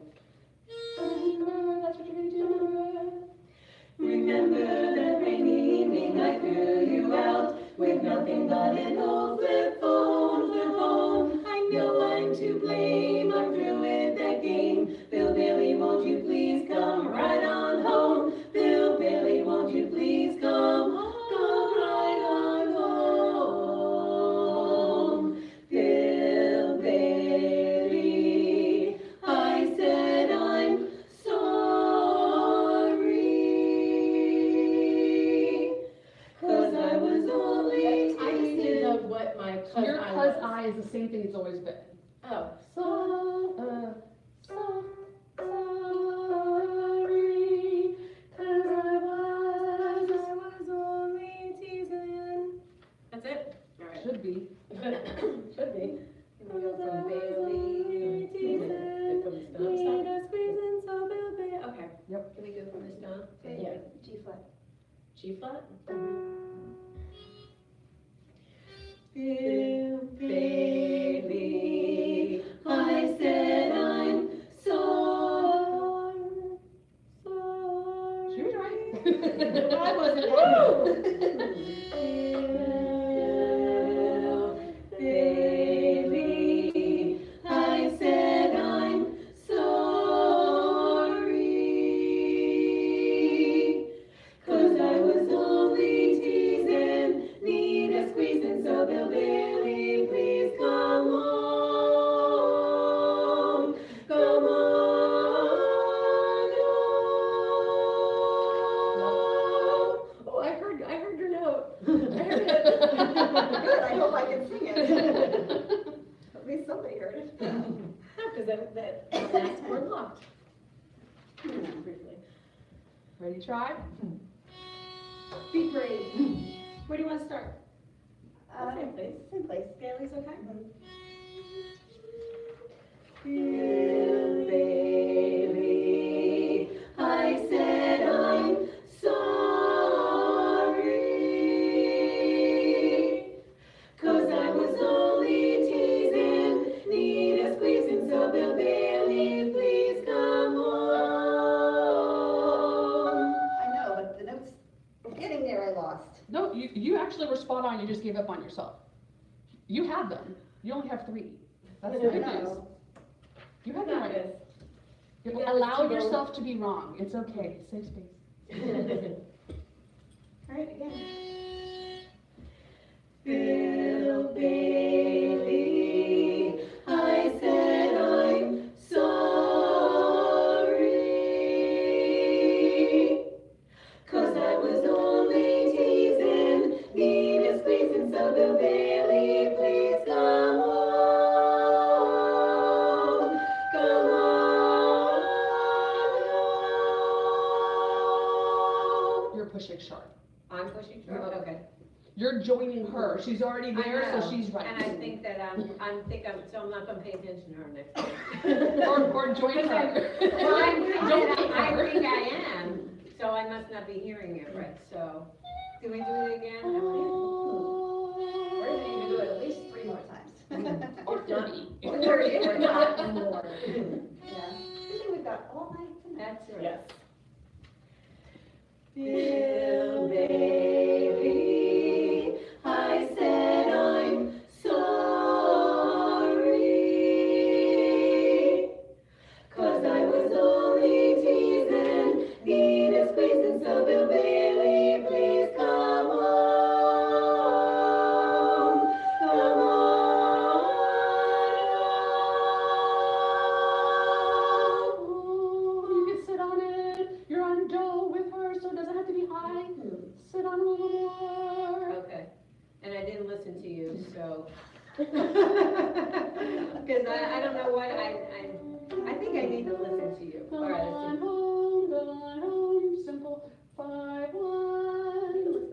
That's what you're gonna do. Remember that rainy evening I threw you out with nothing but an old flip phone, flip phone. I know I'm to blame, I'm through with that game. Bill Bailey, won't you please come right on home? Bill Bailey, won't you please come right on home? Bill Bailey, I said I'm sorry, 'cause I was only I just need teasing. to know what my cuz Your I cuz was. I is the same thing it's always been. Oh, Sorry, 'cause I was only teasing. That's it? All right. should be. Should be. And we go from Bailey to teasing. it comes down. Need a squeezing, so Bill Bailey. Okay. Can we go from this down? Yeah. G flat. G flat? Bill Bailey, I said I'm sorry. She was right. I wasn't. Bill Bailey, I said I'm sorry, 'cause I was only teasing, need a squeezing, so Bill Bailey, please come home, come on home. Oh, I heard your note. I heard it. Good, I hope I can sing it. At least somebody heard it. No, because that last word locked. Briefly. Ready to try? Be brave. Where do you wanna start? Same place. Same place. Bailey's okay? Bill Bailey, I said I'm sorry, 'cause I was only teasing, need a squeezing, so Bill Bailey, please come home. I know, but the notes, getting there I lost. No, you actually were spot on. You just gave up on yourself. You had them. You only have 3. That's the good news. No. You had them Got right. this. You got this, allow T-Bone. yourself to be wrong. It's okay. Safe space. All right, again. Bill Bailey, I said I'm sorry, 'cause I was only teasing, need a squeezing, so Bill Bailey, please come home, come on. You're pushing sharp. I'm pushing through, okay. You're joining her. She's already there, I so know, she's right. And I think that so I'm not gonna pay attention to her next time. or join her. Well, Don't pick I her. think I am, so I must not be hearing it right, so. Do we do it again? We're gonna need to do it at least 3 more times. Or 30. Or 30, or not more. Yeah. I think we've got all night tonight. That's right. Yes. Bill Bailey, I said I'm sorry, 'cause I was only teasing, need a squeezing, so Bill Bailey, please come home, come on Because I don't know what, I think I need to listen to you. All right, Gone home, simple, 5-1.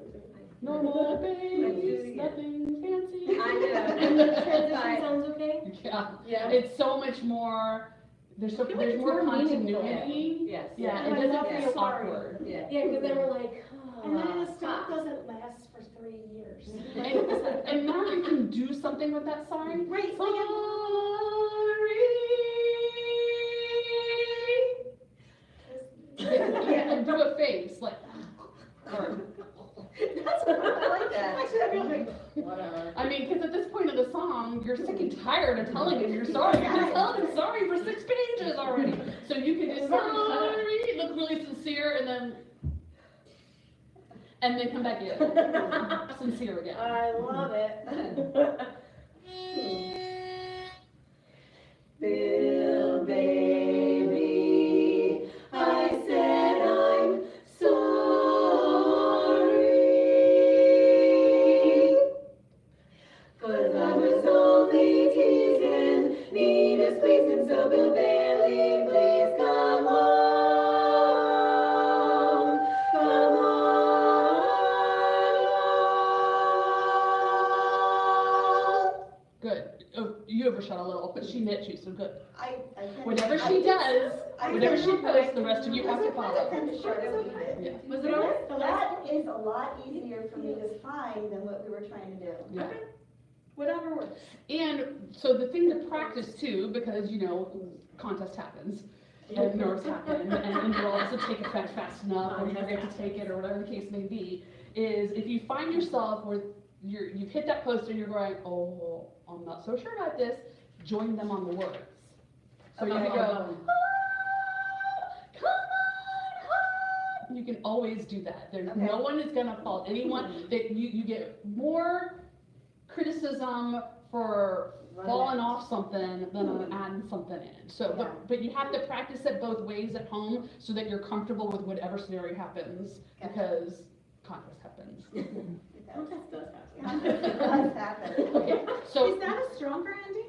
Normal bass, nothing fancy. I know. And the transition sounds okay? Yeah, Yeah. it's so much more, there's feel like there's it's more more meaningful. continuity. Yes. Yeah, Yeah, it I love doesn't that feel story. awkward. Yeah. Yeah, because then we're like, And then a song doesn't last for 3 years. And now you can do something with that song. Right, Sorry. Yeah, and do a face, like, or, That's what I like that. Actually, I feel like, Whatever. I mean, because at this point of the song, you're sick and tired of telling him you're sorry. You've been telling him sorry for 6 pages already. So you can just sorry, look really sincere, and then come back in, sincere again. I love it. Bill, baby, I said I'm sorry. 'Cause I was only teasing, need a squeeze, and so Bill Bailey, please come home, come home. Good. Oh, you overshot a little, but she knit you, so good. I kinda- Whatever I she did- does, I whatever did- she posts, the rest of you have to I follow. kind of short of it. Yeah. Was it alright? That is a lot easier for me to find than what we were trying to do. Yeah. whatever works. And so the thing to practice too, because contest happens, and nerves happen, and you'll also take effect fast enough, or you forget to take it, or whatever the case may be, is if you find yourself where you've hit that poster and you're going, oh, I'm not so sure about this, join them on the words. So you can go, "Ah, come on, ah." You can always do that. There's Okay. no one is gonna fault anyone. That you get more criticism for falling off something than on adding something in. So, but you have to practice it both ways at home so that you're comfortable with whatever scenario happens, Gotcha. because contest happens. Contest does happen. Okay, so Is that a stronger ending?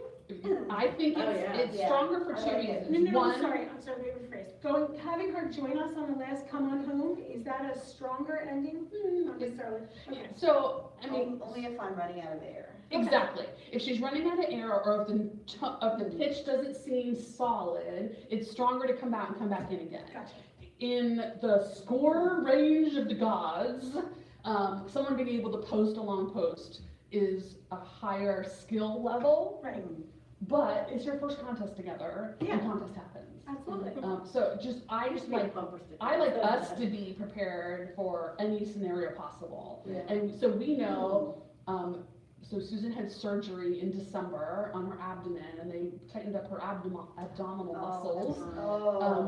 I think Oh, yeah. it's Yeah. stronger for I two like it. reasons. No, One, I'm sorry, let me rephrase. Having her join us on the last Come On Home, is that a stronger ending? Not necessarily. Okay. so, I mean, Only if I'm running out of air. exactly. If she's running out of air, or if the pitch doesn't seem solid, it's stronger to come out and come back in again. Gotcha. In the score range of the gods, someone being able to post a long post is a higher skill level, Right, but it's your first contest together, Yeah. and contest happens. absolutely. So I like us to be prepared for any scenario possible. Yeah. And so we know, so Susan had surgery in December on her abdomen, and they tightened up her abdominal muscles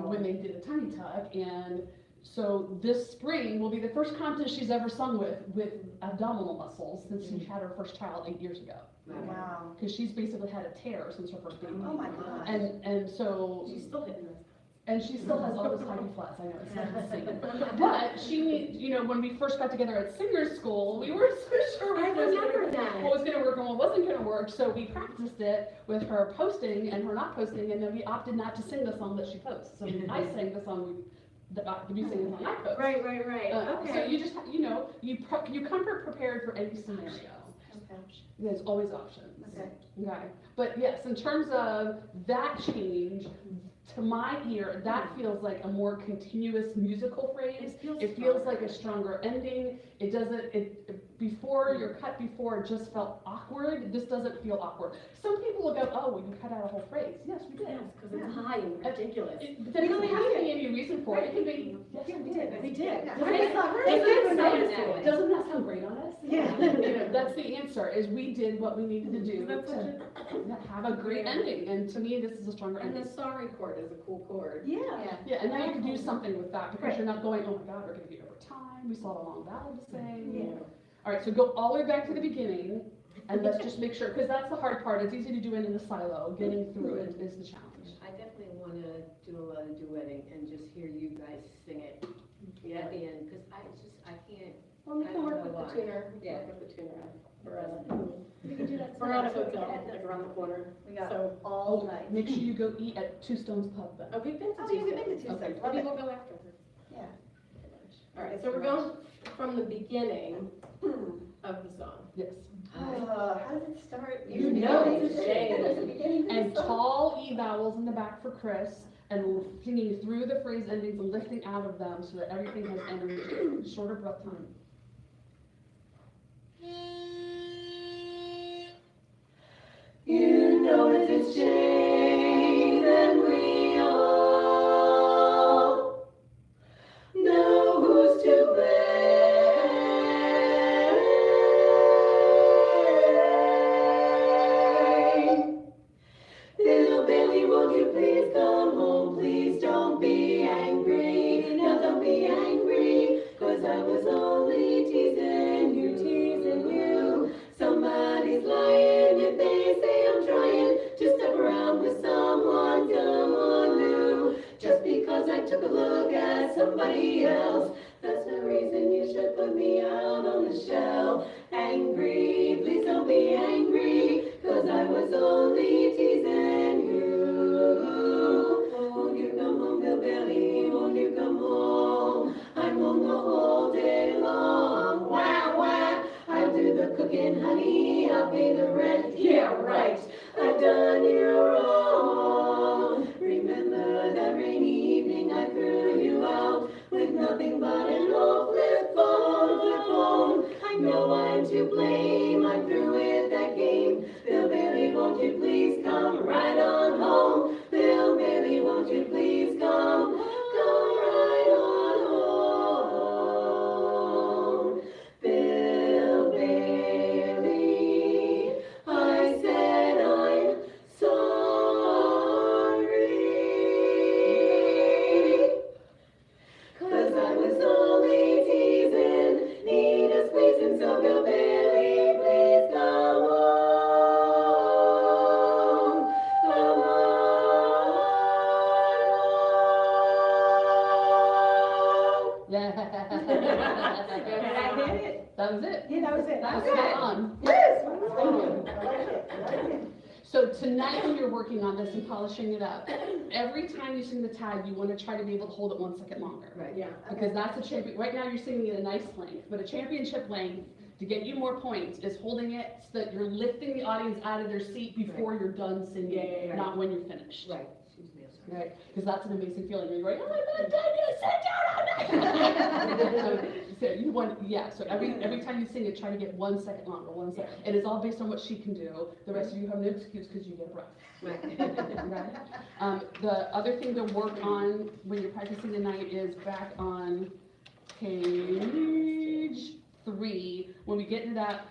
when they did a tummy tuck. And so this spring will be the first contest she's ever sung with abdominal muscles since she had her first child 8 years ago. Wow. Because she's basically had a tear since her first baby. Oh my gosh. And so, She's still hitting us. and she still has all those high flats, I know, it's not insane. But she, when we first got together at singer school, we weren't so sure I what remember that. was gonna work and what wasn't gonna work, so we practiced it with her posting and her not posting, and then we opted not to sing the song that she posts. So I sang the song you sang the song I post. Right, So okay. you just, you come prepared for any scenario. There's always options. Okay. Okay, but yes, in terms of that change, to my ear, that feels like a more continuous musical phrase. It feels like a stronger ending. It doesn't, before your cut before, it just felt awkward. This doesn't feel awkward. Some people will go, oh, well, you cut out a whole phrase. Yes, we did. Yes, because it's high and ridiculous. But then it doesn't have to be any reason for it. It can be, yes, we did. We did. Yeah. Doesn't that sound great on us? Yeah. That's the answer, is we did what we needed to do That's to have a great ending, and to me, this is a stronger And ending. the sorry chord is a cool chord. Yeah. Yeah, and now you can do something with that, because you're not going, oh my God, we're gonna be over time, we still have a long ballad to sing. Yeah. All right, so go all the way back to the beginning, and let's just make sure, because that's the hard part, it's easy to do it in a silo, getting through it is the challenge. I definitely want to do a lot of duetting and just hear you guys sing it at the end, because I can't Well, we I can don't work know with why. the tuner, Yeah. work with the tuner on We can do that. Veronica Hotel, like around the corner. We got So, all night. Make sure you go eat at Two Stones Pub then. oh, we've been to Oh, Tuesday. we've been to Tuesday, Okay. love Maybe it. we'll go after. Yeah. All right, so we're going from the beginning of the song. Yes. How does it start? You know it's There's a beginning to the And song. tall E vowels in the back for Chris, and singing through the phrase endings and lifting out of them so that everything has energy. Shorter breath time. You notice it's shame and we all know who's to blame. Little Billy, won't you please come home? Please don't be angry. Now don't be angry, 'cause I was only teasing you, teasing you. Somebody's lying if they say I'm trying to step around with someone new. Just because I took a look at somebody else, that's no reason you should put me out on the shelf. Angry, please don't be angry, 'cause I was only teasing you. Won't you come home, Bill Billy, won't you come home? I'm home the whole day long. Wah, wah. I'll do the cooking, honey, I'll pay the rent. Yeah, right, I've done you wrong. Remember that rainy evening I threw you out with nothing but an old flip phone, flip phone. I know I'm to blame, I'm through with that game. Bill Billy, won't you please come right on home? Bill Billy, won't you please come right on home? Bill Bailey, I said I'm sorry, 'cause I was only teasing, need a squeezing, so Bill Bailey, please come home, come on home. Yeah. Did I hit it? That was it. Yeah, that was it. That was Okay. spot on. Yes, thank you. I like it, I like it. So tonight when you're working on this and polishing it up, every time you sing the tag, you want to try to be able to hold it 1 second longer. Right. Yeah. Because that's a champion, right now you're singing at a nice length, but a championship length, to get you more points, is holding it so that you're lifting the audience out of their seat before you're done singing, Yeah. not when you're finished. Right, excuse me, I'm sorry. Right, because that's an amazing feeling, you're going, oh, I'm not done yet, sit down. So you want, yeah, so every time you sing it, try to get 1 second longer, 1 second. It is all based on what she can do, the rest of you have no excuse because you get a breath. Right. The other thing to work on when you're practicing tonight is back on page 3, when we get into that,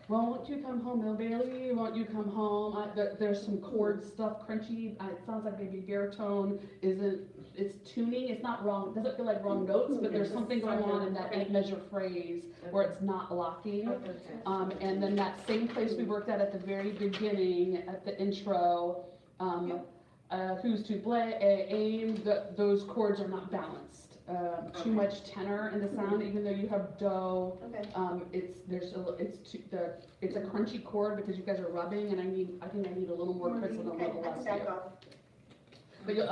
won't you come home, Bill Bailey, won't you come home? There's some chord stuff, crunchy, it sounds like maybe baritone it's tuning, it's not wrong, it doesn't feel like wrong notes, but there's something going on in that 8-measure phrase where it's not locking. Okay. And then that same place we worked at the very beginning, at the intro, who's to aim, those chords are not balanced. Too much tenor in the sound, even though you have do. Okay. It's a crunchy chord because you guys are rubbing, and I think I need a little more Chris and a Okay, little I can less back here. off. But you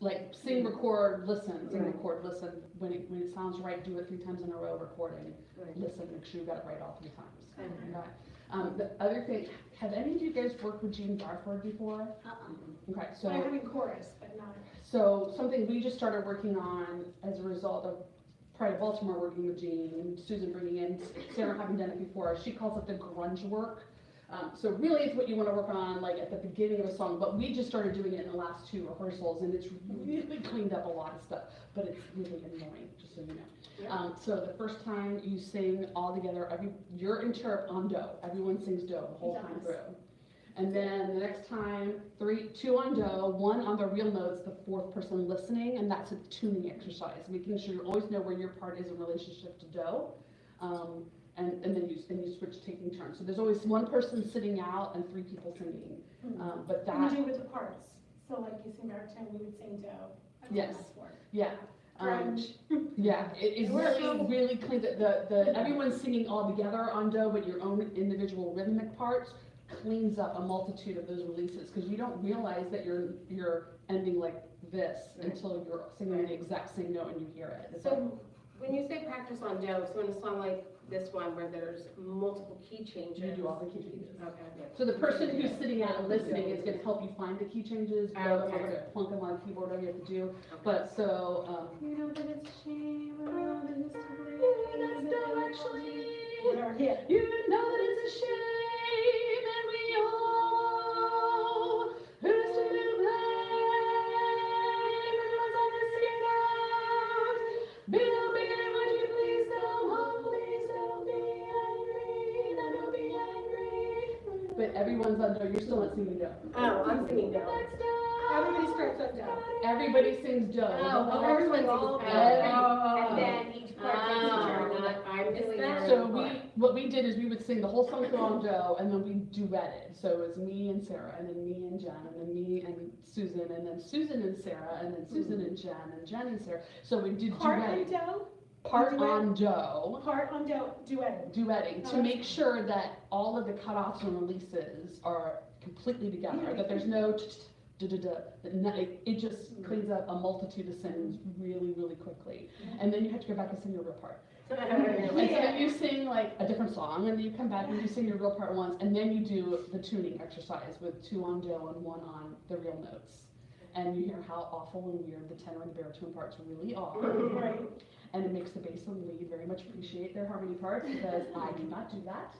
like sing, record, listen, sing, record, listen. When it sounds right, do it 3 times in a row. Recording, Right. listen, make sure you got it right all 3 times. Okay. Okay. The other thing, have any of you guys worked with Gene Barford before? Okay, so. I'm having chorus, but not. So something we just started working on as a result of Pride of Baltimore working with Jean and Susan bringing in, Sarah having done it before, she calls it the grunge work. So really it's what you want to work on like at the beginning of a song, but we just started doing it in the last 2 rehearsals and it's really cleaned up a lot of stuff, but it's really annoying, just so you know. So the first time you sing all together, you're interp on do, everyone sings do the whole time through. And then the next time, 2 on do, 1 on the real notes, the 4th person listening, and that's a tuning exercise, making sure you always know where your part is in relationship to do. And then you switch taking turns. So there's always 1 person sitting out and 3 people singing. But And you Mm-hmm. that, do with the parts. So like you sing baritone, we would sing do. I've done Yes. that before. yeah. Grunge. Yeah, it We're really, so- really cleans it, everyone's singing all together on do, but your own individual rhythmic parts cleans up a multitude of those releases, because you don't realize that you're ending like this until you're singing the exact same note and you hear it. It's like, So when you say practice on do, so in a song like this one where there's multiple key changes. you do all the key changes. Okay. So the person who's sitting out and listening is gonna help you find the key changes, rather than having to plunk them on a keyboard, all you have to do. But so, You know that it's shame around in this place. actually, you know that it's a shame, and we all who's to blame, everyone's on the singing out. Bill, begin, would you please come home, please don't be angry, no, don't be angry. But everyone's on do, you're still not singing do. Oh, I'm singing do. Everybody starts on down. Everybody sings do. Oh, everyone's all And then each part takes a turn. I'm doing that. So what we did is we would sing the whole song through on do, and then we duetted. So it was me and Sarah, and then me and Jen, and then me and Susan, and then Susan and Sarah, and then Susan and Jen and Sarah. So we did Part on duetting. do, Part duet? on do. part on do, duet. Duetting, to make sure that all of the cutoffs and releases are completely together, that there's no it just cleans up a multitude of sins really, really quickly. And then you have to go back and sing your real part. And so then you sing like a different song, and then you come back and you sing your real part once, and then you do the tuning exercise with 2 on do and 1 on the real notes. And you hear how awful and weird the tenor and the baritone parts really are. Right. And it makes the bass and lead very much appreciate their harmony parts, because I do not do that.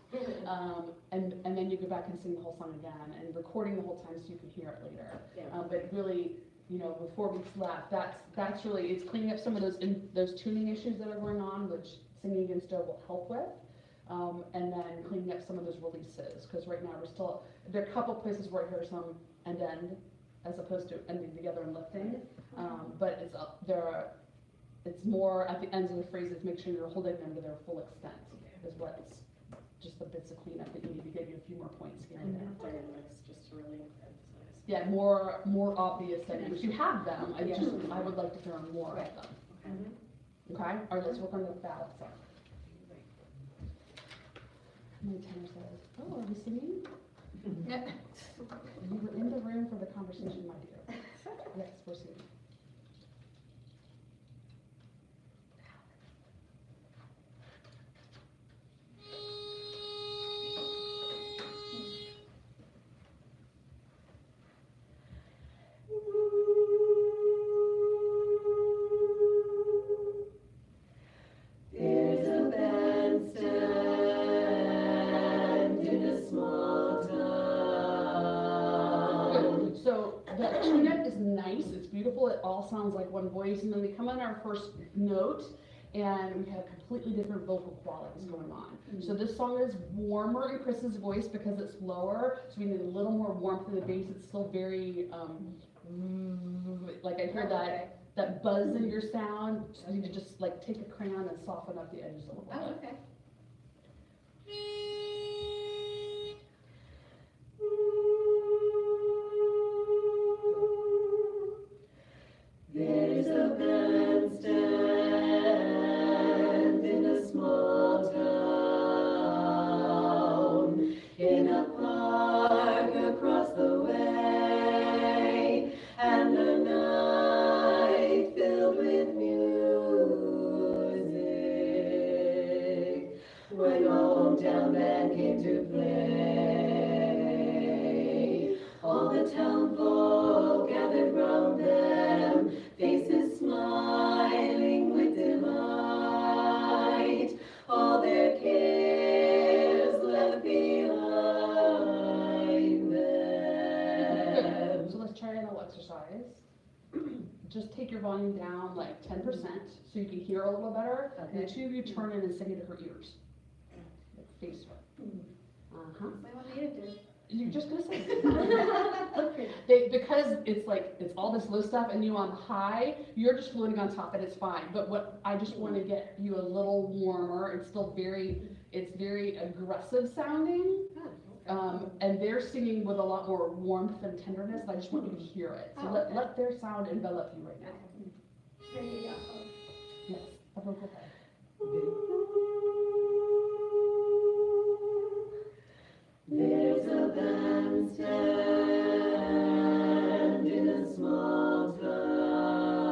And then you go back and sing the whole song again, and recording the whole time so you can hear it later. Yeah. But really, you know, with 4 weeks left, that's really, it's cleaning up some of those tuning issues that are going on, which singing against do will help with. And then cleaning up some of those releases, because right now there are a couple places where I hear some end, as opposed to ending together and lifting. But it's more at the ends of the phrases, make sure you're holding them to their full extent, is what's just the bits of cleanup that you need to give you a few more points here and there. Dynamics, just to really emphasize. Yeah, more obvious dynamics. You have them, I would like to hear more of them. Okay, all right, let's work on the ballot song. And the tenor says, oh, are we singing? You were in the room for the conversation, my dear. Yes, we're singing. There's a bandstand in a small town. So the tune-up is nice, it's beautiful, it all sounds like one voice, and then we come on our first note, and we have completely different vocal qualities going on. So this song is warmer in Chris's voice because it's lower, so we need a little more warmth in the bass. It's still very, like I hear that buzz in your sound, so you need to just like take a crayon and soften up the edges a little bit. Oh, okay. There's a bandstand in a small town, in a park across the way, and a night filled with music, when my hometown band came to play. All the town folk gathered round them, faces smiling with delight, all their cares left behind them. So let's try a little exercise. Just take your volume down like 10% so you can hear a little better. And the two of you turn in and sing it to her ears. Face her. Uh-huh. You're just gonna say because it's like, it's all this low stuff and you on high, you're just floating on top and it's fine. But what I just want to get you a little warmer. It's still very aggressive sounding. And they're singing with a lot more warmth and tenderness. And I just want you to hear it. So let their sound envelop you right now. There you go. A vocal play. There's a bandstand in a small town,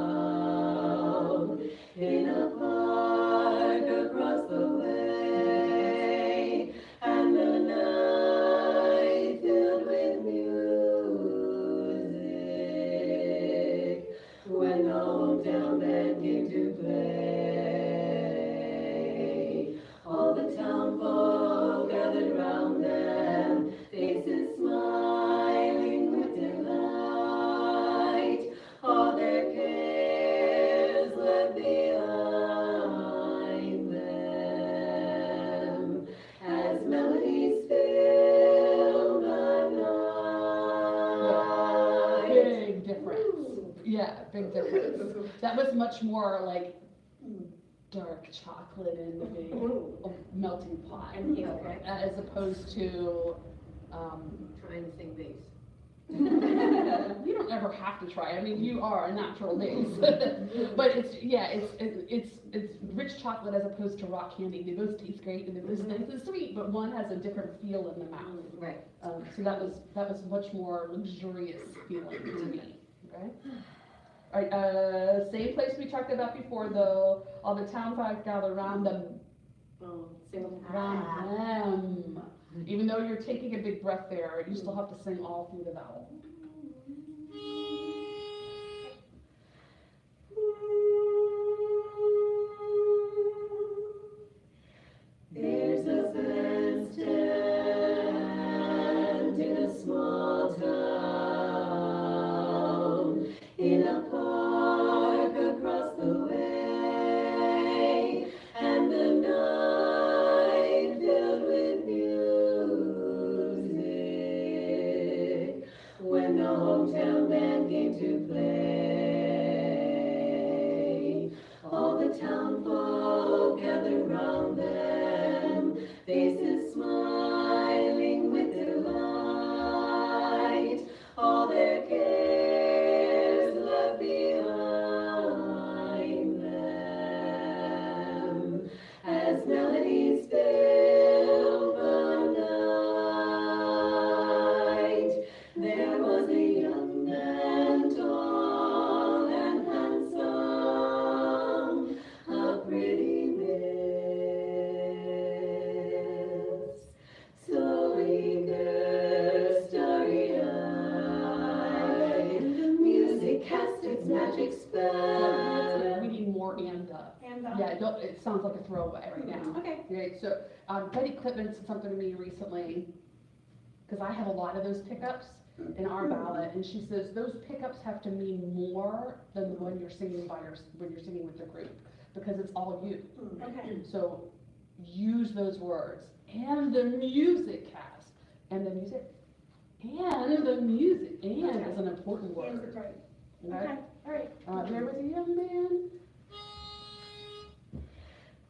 in a park across the way, and the night filled with music, when the hometown band came to play. All the town folk gathered round them, faces smiling with delight, all their cares left behind them, as melodies fill the night. Big difference. Yeah, big difference. That was much more like dark chocolate in the big melting pot, as opposed to, Trying to sing bass. you don't ever have to try. I mean, you are a natural bass. But it's rich chocolate as opposed to rock candy. They both taste great and they both nice and sweet, but one has a different feel in the mouth. Right. So that was much more luxurious feeling to me. Okay. All right. Same place we talked about before, though. All the town folk gather around them. Single. Around them. Even though you're taking a big breath there, you still have to sing all through the vowel. There's a bandstand in a small town, in a park across the way, and the night filled with music, when the hometown band came to play. All the town folk gathered round them, faces smiling with delight, all their cares left behind them, as melodies fill the night. There was a young man, tall and handsome, a pretty miss, so eager, starry-eyed, the music cast its magic spell. We need more and the. Yeah, it sounds like a throwaway right now. Okay. Right, so Betty Clipman said something to me recently, because I have a lot of those pickups in our ballot, and she says those pickups have to mean more than when you're singing when you're singing with the group, because it's all you. Okay. So use those words, and the music cast, and the music, and the music, and Okay. is an important Yes, word. that's right. Okay? Okay, all right. There was a young man.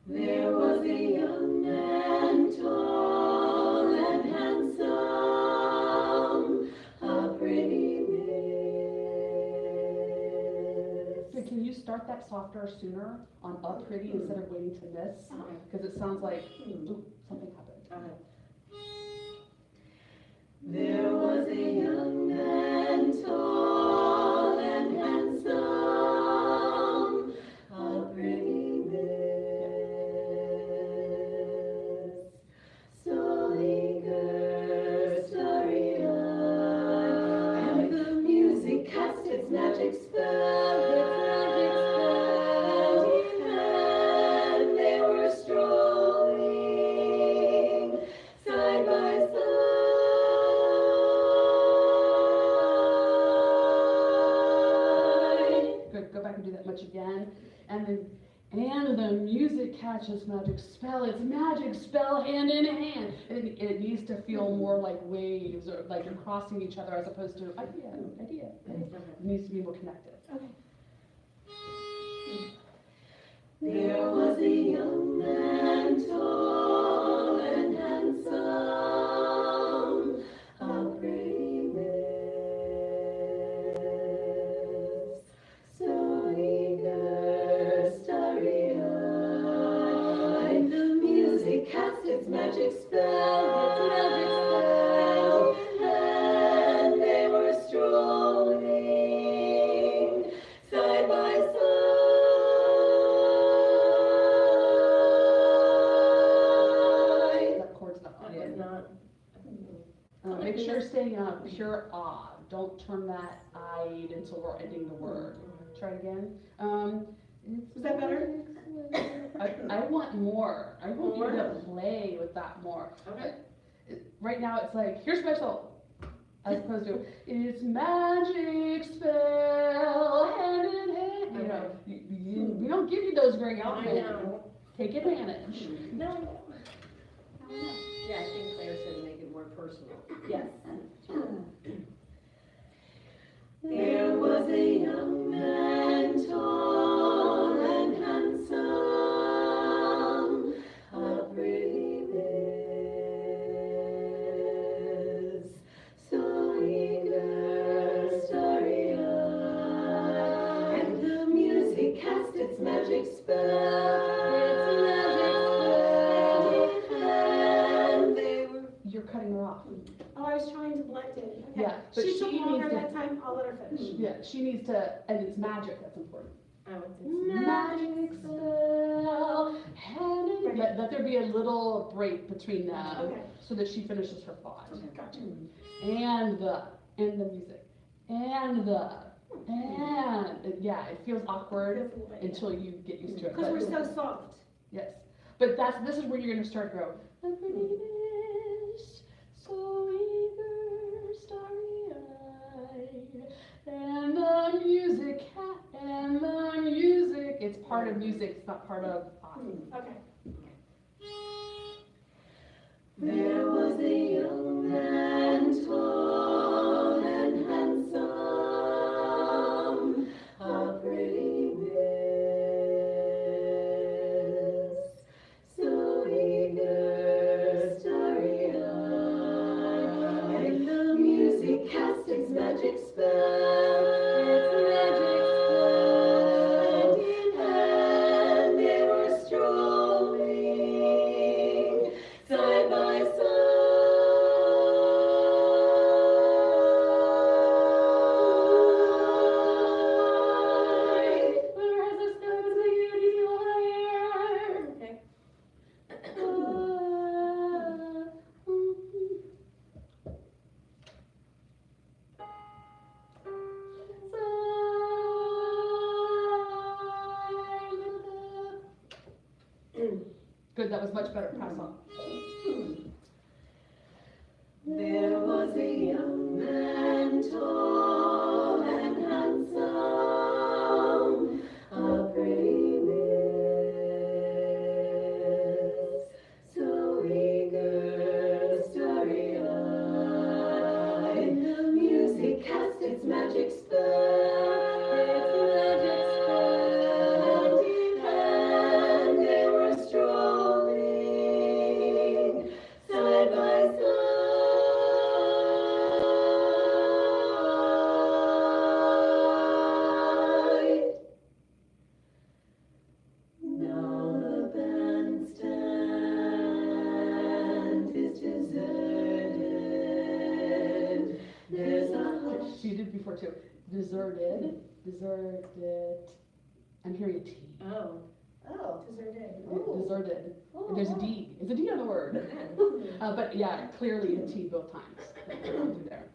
There was a young man, tall and handsome, a pretty miss. So can you start that softer sooner on up pretty instead of waiting to miss? Because it sounds like, ooh, something happened. There was a young man, tall and handsome, a pretty miss, so eager, starry-eyed, and the music cast its magic spell, and they were strolling side by side. Good, go back and do that much again. And the music catches magic spell. It's magic spell hand in hand. It needs to feel more like waves or like you're crossing each other as opposed to idea. It needs to be more connected. There was a young man, tall and handsome, a pretty miss, so eager, starry-eyed. not. Make sure you're staying on pure ah. Don't turn that I until we're ending the word. Try it again. Is that better? I want more. I want More? you to play with that more. Okay. Right now it's like, here's my soul. As opposed to, it's magic spell, hand in hand. You know, we don't give you those very I often. know. Take advantage. No. Yeah, I think Claire said make it more personal. Yes. There was a young man, tall and handsome, a pretty miss, so eager, starry-eyed, and the music cast its magic spell, and they were. You're cutting her off. Oh, I was trying to blend it. Okay. Yeah, but She took longer needs to, that time, I'll let her finish. yeah, she needs to, and it's magic, that's important. Oh, it's Magic spell, hand in, let there be a little break between them, Okay. so that she finishes her thought. Gotcha. And the music, and yeah, it feels awkward until you get used to it. Because but- we're so soft. Yes, but this is where you're gonna start to grow. The prettiness, so eager, starry-eyed, and the music, it's part of music, it's not part of Okay. There was a young man, tall and handsome, a pretty miss, so eager, starry-eyed, and the music cast its magic spell, and they were strolling side by side. Where has this gone to you, okay. Good, that was much better, pass on. There was a young man, tall and handsome, a pretty miss, so eager, starry-eyed, and the music cast its magic spell, and they were strolling side by side. Now the bandstand is deserted. There's a hush. She did before too. Deserted. I'm hearing a T. Oh. Oh. Deserted. There's a D. Is a D on the word? But yeah, clearly a T both times. Through there.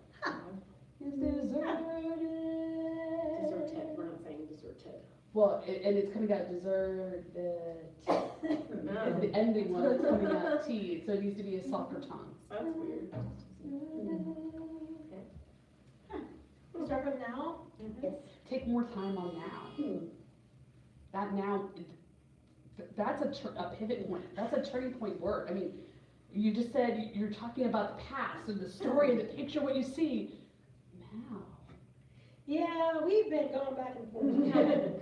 Is deserted. Deserted. We're not saying deserted. Well, and it's coming out deserted. And the ending one is coming out T, so it needs to be a softer tongue. That's weird. We'll start from now. Take more time on now. That now, that's a pivot point. That's a turning point word. I mean, you just said you're talking about the past and the story and the picture, what you see now. Yeah, we've been going back and forth.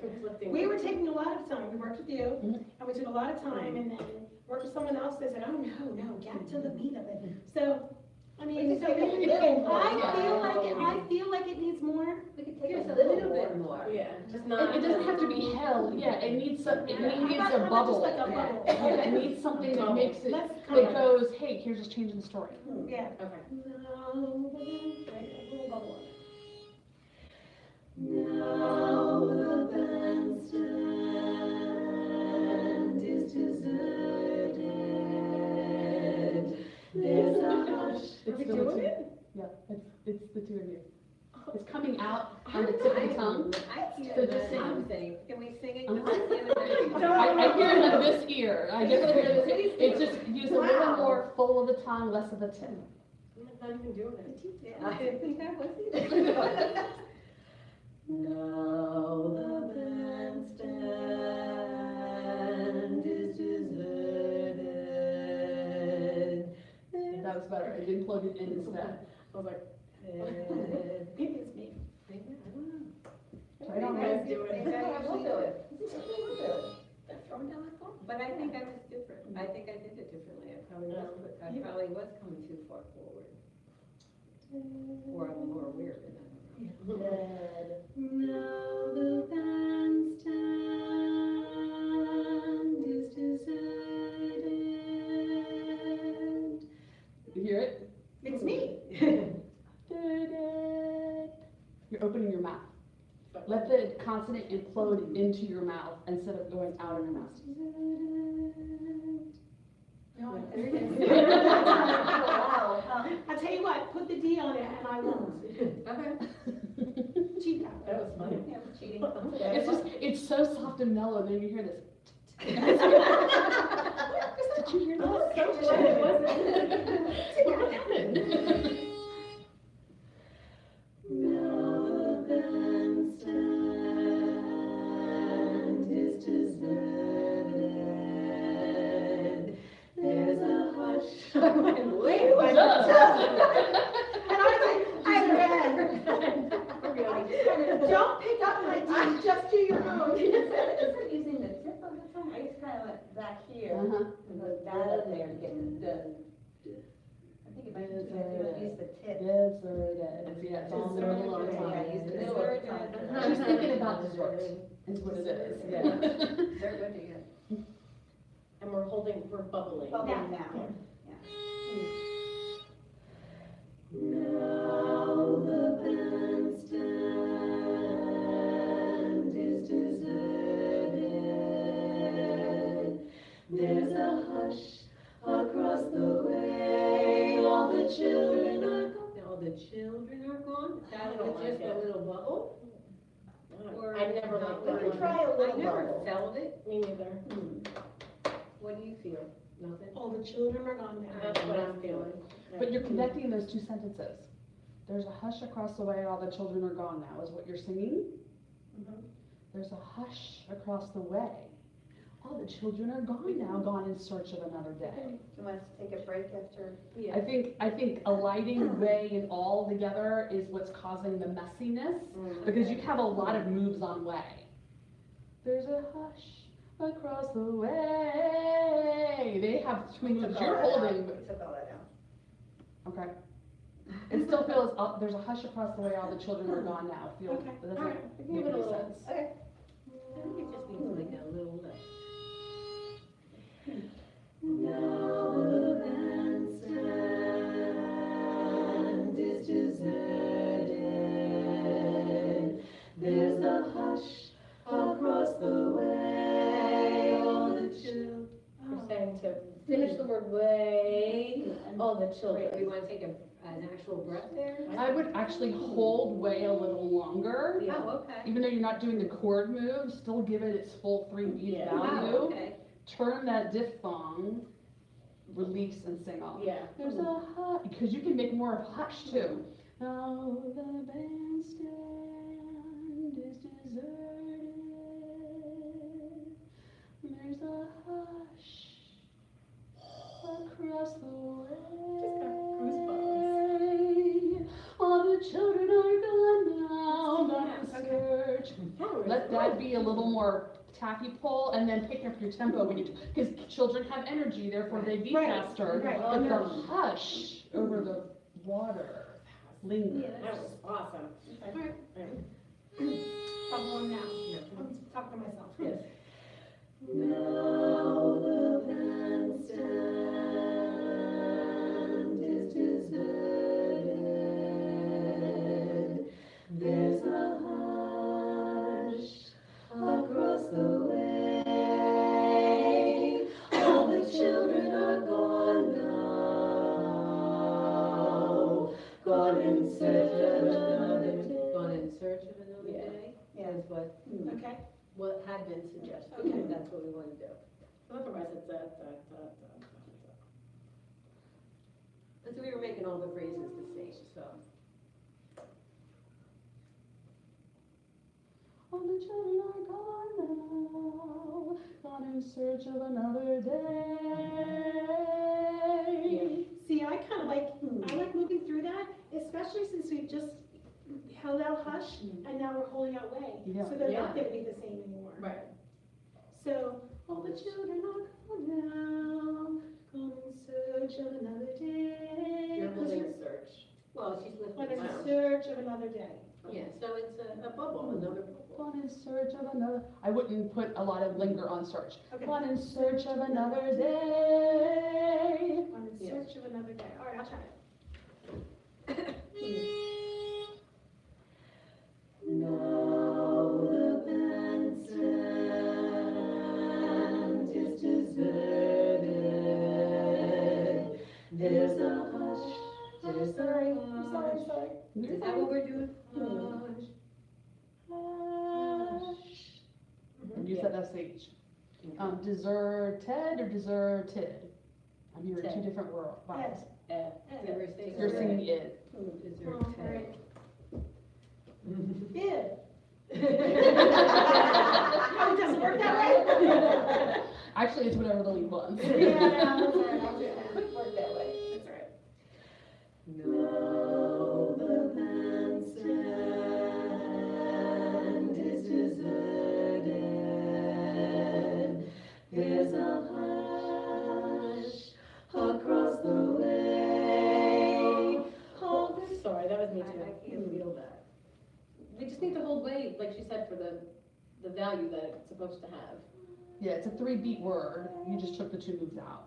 Conflicting. We were taking a lot of time. We worked with you, Mhm. and we took a lot of time, and then worked with someone else. They said, "Oh no, get to the meat of it." So, I mean, We could so take a little more. I feel like it needs more. We could take Just a a little little bit bit more. Yeah, just not. It doesn't have to be hell. Yeah, it needs some. It needs How a about bubble. just like a bubble? Yeah, it needs something that makes it. Let's That goes, hey, here's just changing the story. Yeah. Okay. Now the bandstand is deserted. There's a hush. It's we still doing two. it? Yeah, it's the two of you. It's coming out on the tip of the tongue. I hear So just the sing. hum thing. Can we sing it? Uh-huh. Just like the other night? I hear it in this ear. I just hear this. It's just use a little more full of the tongue, less of the tip. I'm not even doing it. Yeah, I didn't think I was either. Now the bandstand is deserted. That was better. I didn't plug it in instead. I was like, Maybe it's me. Try it on. guys do it. Maybe I We'll usually do do it. it. Throw them down the phone. But I think I was different. I think I did it differently. I probably was coming too far forward. Or I'm more aware of it. I don't know. Now the bandstand is deserted. You hear it? It's me. You're opening your mouth. Let the consonant implode into your mouth instead of going out of your mouth. No, there it is. Wow. I'll tell you what, put the D on it and I won't. Okay. Cheat that. that was funny. Yeah, I'm cheating. It's just, it's so soft and mellow, then you hear this. Did you hear that? What happened? Now the bandstand is deserted. There's a hush. I went way It does. And I ran. Don't pick up my D, just do your own. Instead of using the tip of the tongue, I just kind of went back here Uh-huh. and go down up there and get it done. I think if I use the tip. Deserted. Yeah, it's all in the middle of the Yeah, tongue. use the Deserted. middle of the tongue. She's thinking about dessert, is what it is. Yeah. They're good to get. And we're bubbling. Bubbling now. Now the bandstand is deserted. There's a hush across the way. All the children are gone. All the children are gone? I That don't was like just a it. little bubble? Or I never not liked We that could one. try a I little never bubble. felt it. Me neither. What do you feel? Nothing? All the children are gone now. That's what I'm feeling. But you're connecting those two sentences. There's a hush across the way, all the children are gone now, is what you're singing. There's a hush across the way. All the children are gone now, gone in search of another day. Do you want us to take a break after? I think alighting way and all together is what's causing the messiness, because you have a lot of moves on way. There's a hush across the way. They have swings that you're holding. We took all that out. Okay. It still feels, there's a hush across the way, all the children are gone now. Feels, Okay. that doesn't All right. make Give it a any little. sense. I think it just needs like a little lift. Now the bandstand is deserted. There's a hush across the way. All the children. We're saying to finish the word way, all the Wait, children. we want to take an actual breath there? I would actually hold way a little longer. Yeah. Oh, okay. Even though you're not doing the chord move, still give it its full 3-beat Yeah. value. Wow, okay. Turn that diphthong, release and sing off. Yeah. There's a hush, because you can make more of hush too. Now the bandstand is deserted. There's a hush across the way. All the children are gone now, gone in search. Let that be a little more tacky pull, and then pick up your tempo when you, because children have energy, therefore they beat Right, faster. right. But the hush over the water lingers. That was awesome. Bubble now. I'm talking to myself. Yes. Now the bandstand is deserted. There's a hush across the way. All the children are gone now, Gone in search of another Yeah. day, Yeah. is what, Okay, what had been suggested, Okay. that's what we want to do. Otherwise, it's that. And so we were making all the phrases the same, so. All the children are gone now, gone in search of another day. see, I kind of like, I like moving through that, especially since we've just held out hush, and now we're holding out way. Yeah. So they're Yeah. not gonna be the same anymore. Right. So, all the children are gone now, gone in search of another day. You're holding a search. Well, she's Gone lifting in it out. search of another day. Yeah, so it's a bubble, another bubble. Gone in search of another, I wouldn't put a lot of linger on search. Okay. Gone in search of another day. Gone in Yes. search of another day. All right, I'll try it. Now the bandstand is deserted. There's a hush, there's a Sorry. Is that what we're doing? And use that SH. Deserted or deserted? I'm hearing two Ted. different vowels. So we're saying. You're singing it. Dessert. All right. Bid. Oh, it doesn't work that way? Actually, it's whatever the lead was. Yeah, no, that's all right, I'll do that. Work that way. That's all right. Now the bandstand is deserted. There's a hush across the way. Sorry, that was me I too. can't feel that. We just need to hold weight, like she said, for the value that it's supposed to have. Yeah, it's a 3-beat word. You just took the 2 moves out.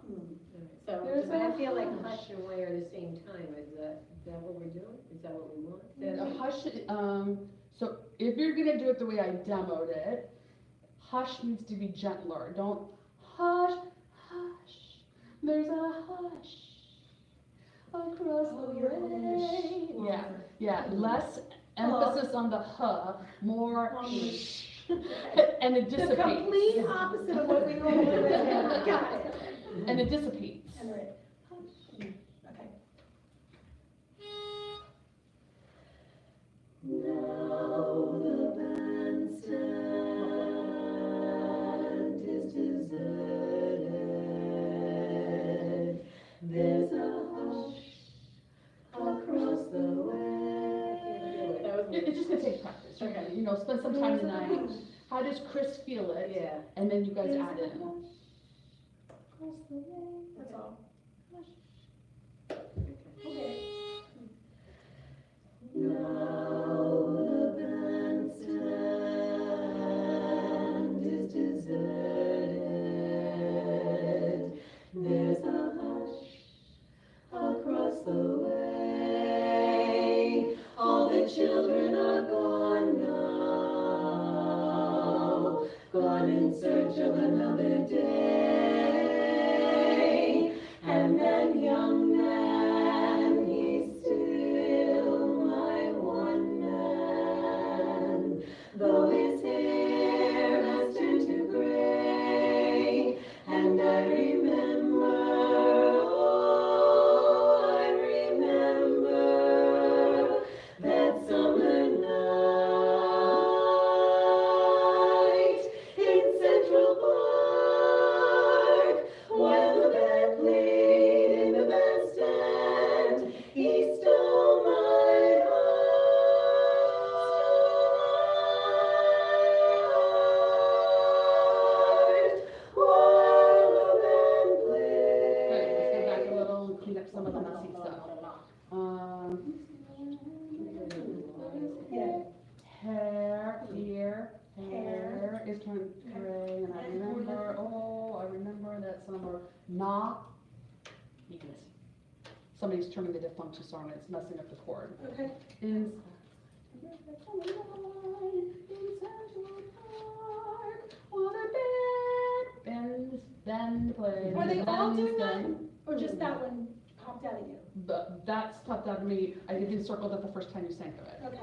So, There's But I feel like hush and way are the same time, is that what we're doing? Is that what we want? A hush, so if you're gonna do it the way I demoed it, hush needs to be gentler. Don't hush, hush. There's a hush across the you're holding the way. sh Yeah, yeah, less emphasis on the huh, more sh, and it The dissipates. complete opposite of what we normally do. Got it. And it dissipates. And right. Okay. Now the bandstand is deserted. There's a hush across the way. that was me. It's just gonna take practice. You're gonna, spend some time tonight. How does Chris feel it? Yeah. And then you guys add in. That's all. Now the bandstand is deserted. There's a hush across the way. All the children are gone now, gone in search of another day. And that young man, he's still my one man, though his hair has turned to gray. And I remember, oh, I remember that summer night in Central Park, while the band played in the bandstand, he stole my heart. While the band Good, let's go back played. a little and clean up some of the messy stuff. Hair, hair is turned gray, and I remember that summer, weakness. Somebody's turning the diphthong song and it's messing up the chord. Okay. In Central Park, what a band plays. Are they all doing that? band. Or just that one popped out of you? that stuff out of me, I didn't circle that the first time you sang of it. Okay.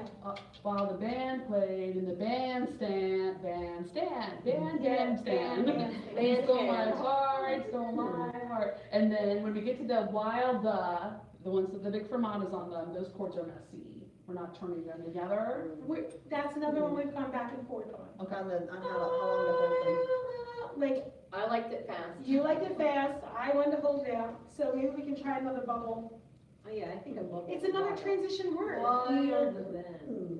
While the band played in the bandstand, stole my heart, stole my heart. And then when we get to the while the ones with the big fermatas on them, those chords are messy. We're not turning them together. That's another one we've gone back and forth on. Okay. On how long to hold them. Like, I liked it fast. you liked it fast, I wanted to hold down, so maybe we can try another bubble. Oh, yeah, I think a bubble. It's another transition word. Wild then.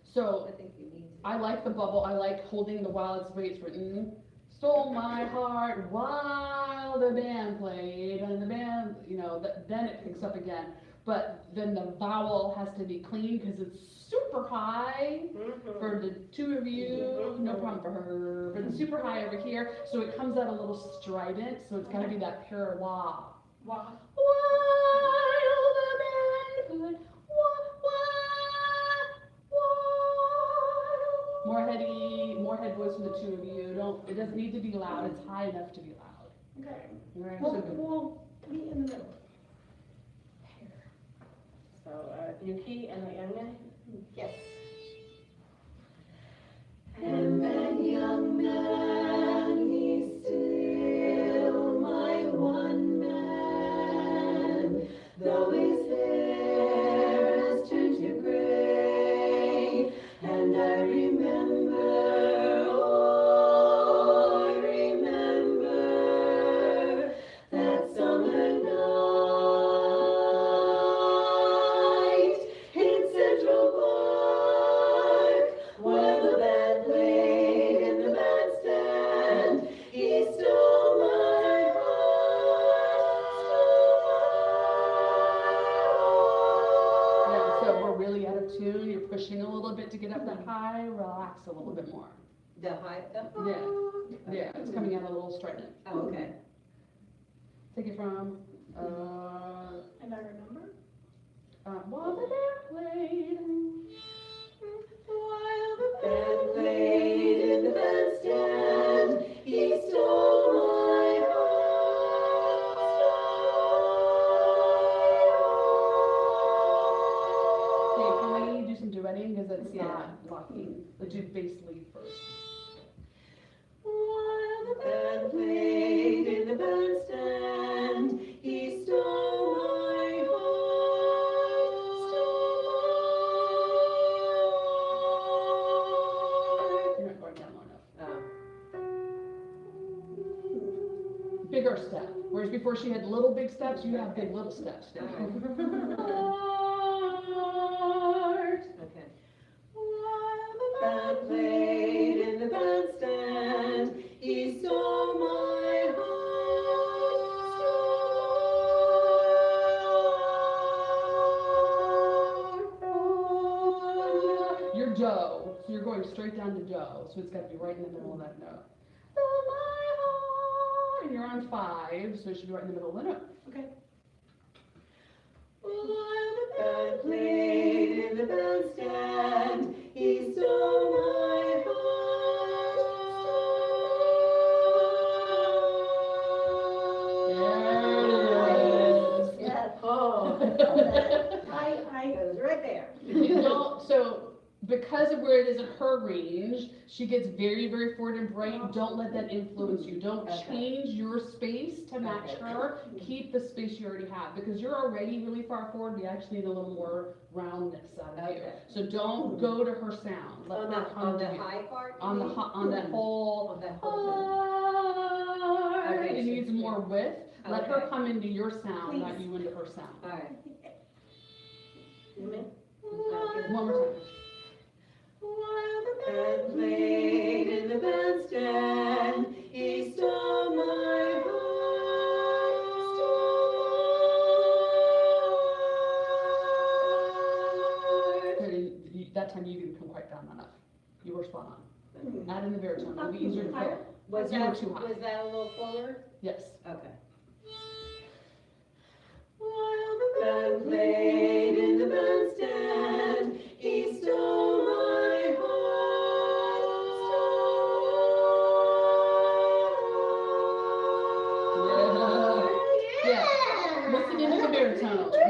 So I think you need to. I like the bubble. I like holding the while it's the way it's written. Stole my heart while the band played, and the band, then it picks up again. But then the vowel has to be clean because it's super high for the two of you. No problem for her, but it's super high over here, so it comes out a little strident. So it's got to be that pure wah. Wow. While the band played, wah, wah, wah. More head voice from the two of you. It doesn't need to be loud. It's high enough to be loud. Okay. All right, We'll, so good. we'll meet in the middle. So, Yuki and the young guy? Yes. And that young man, he's still my one man, though his hair has turned to gray, and I remember, oh, I remember that summer night in Central Park, where the band played in the bandstand. He stole my Yeah, heart. so we're really out of tune. You're pushing a little bit to get up that high. Relax a little bit more. The high, Yeah, it's coming out a little strident. oh, okay. Take it from, And I remember. while the band played. While the And played in the bandstand, he stole my Okay, heart. can we do some duetting, because it's Yeah. not locking. Let's do bass lead first. While the band played in the bandstand, he stole my heart. You're not going down low enough. Oh. Bigger step, whereas before she had little big steps, you have big little steps now. Heart. Okay. While the band played in the bandstand, he stole my heart. You're do, so you're going straight down to do, so it's got to be right in the middle of that note. And you're on 5, so it should be right in the middle of the note. Okay. While the band played in the bandstand, he stole my heart. Yes. Oh. It was right there. You don't, so because of where it is in her range, she gets very, very forward and bright. Don't let that influence you. Don't Okay. change your space to match Okay. her. Keep the space you already have, because you're already really far forward. We actually need a little more roundness out of you. Okay. So don't go to her sound. Let On her the, come on to the you. high part? On the on that whole On that whole heart. Okay, It so- needs more width. Let her Okay. come into your sound, not Please. you into her sound. thing? All right. One more time. While the band played in the bandstand, he stole my heart. Good, and that time you didn't come quite down enough. You were spot on. Add in the baritone. It'll be easier to play. Was You were that, too high. was that a little forward? Yes. Okay. While the band played in the bandstand, he stole my heart. Yeah. Listen into the baritone.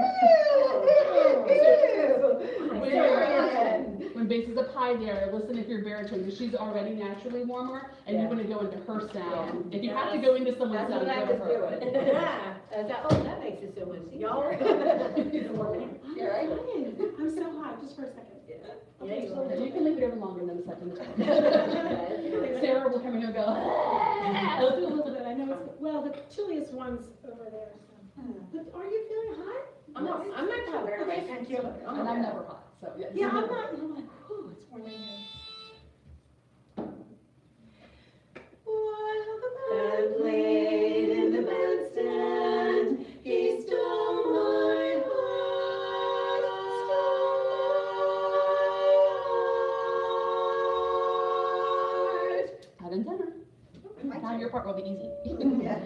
high there, listen if you're baritone, because she's already naturally warmer, and you Yeah. wanna go into her sound. If you have to Yes. go into someone's That's sound, what I go was to her. doing. Yeah. I thought, oh, that makes it so much easier. Y'all. I'm Yeah, right. fine. I'm so hot, just for a second. Yeah, you are. You can leave it over longer than a second. Yeah. Sarah will come in and go, "Ah." Let's do a little bit, I know it's, well, the chilliest one's over there, so. But are you feeling hot? I'm not covered, Okay, thank you. And I'm never hot, so, yeah. Yeah, I'm not, I'm like, whew, it's warm in here. Band played in the bandstand, he stole my heart. Having dinner. Now your part will be easy. Yeah.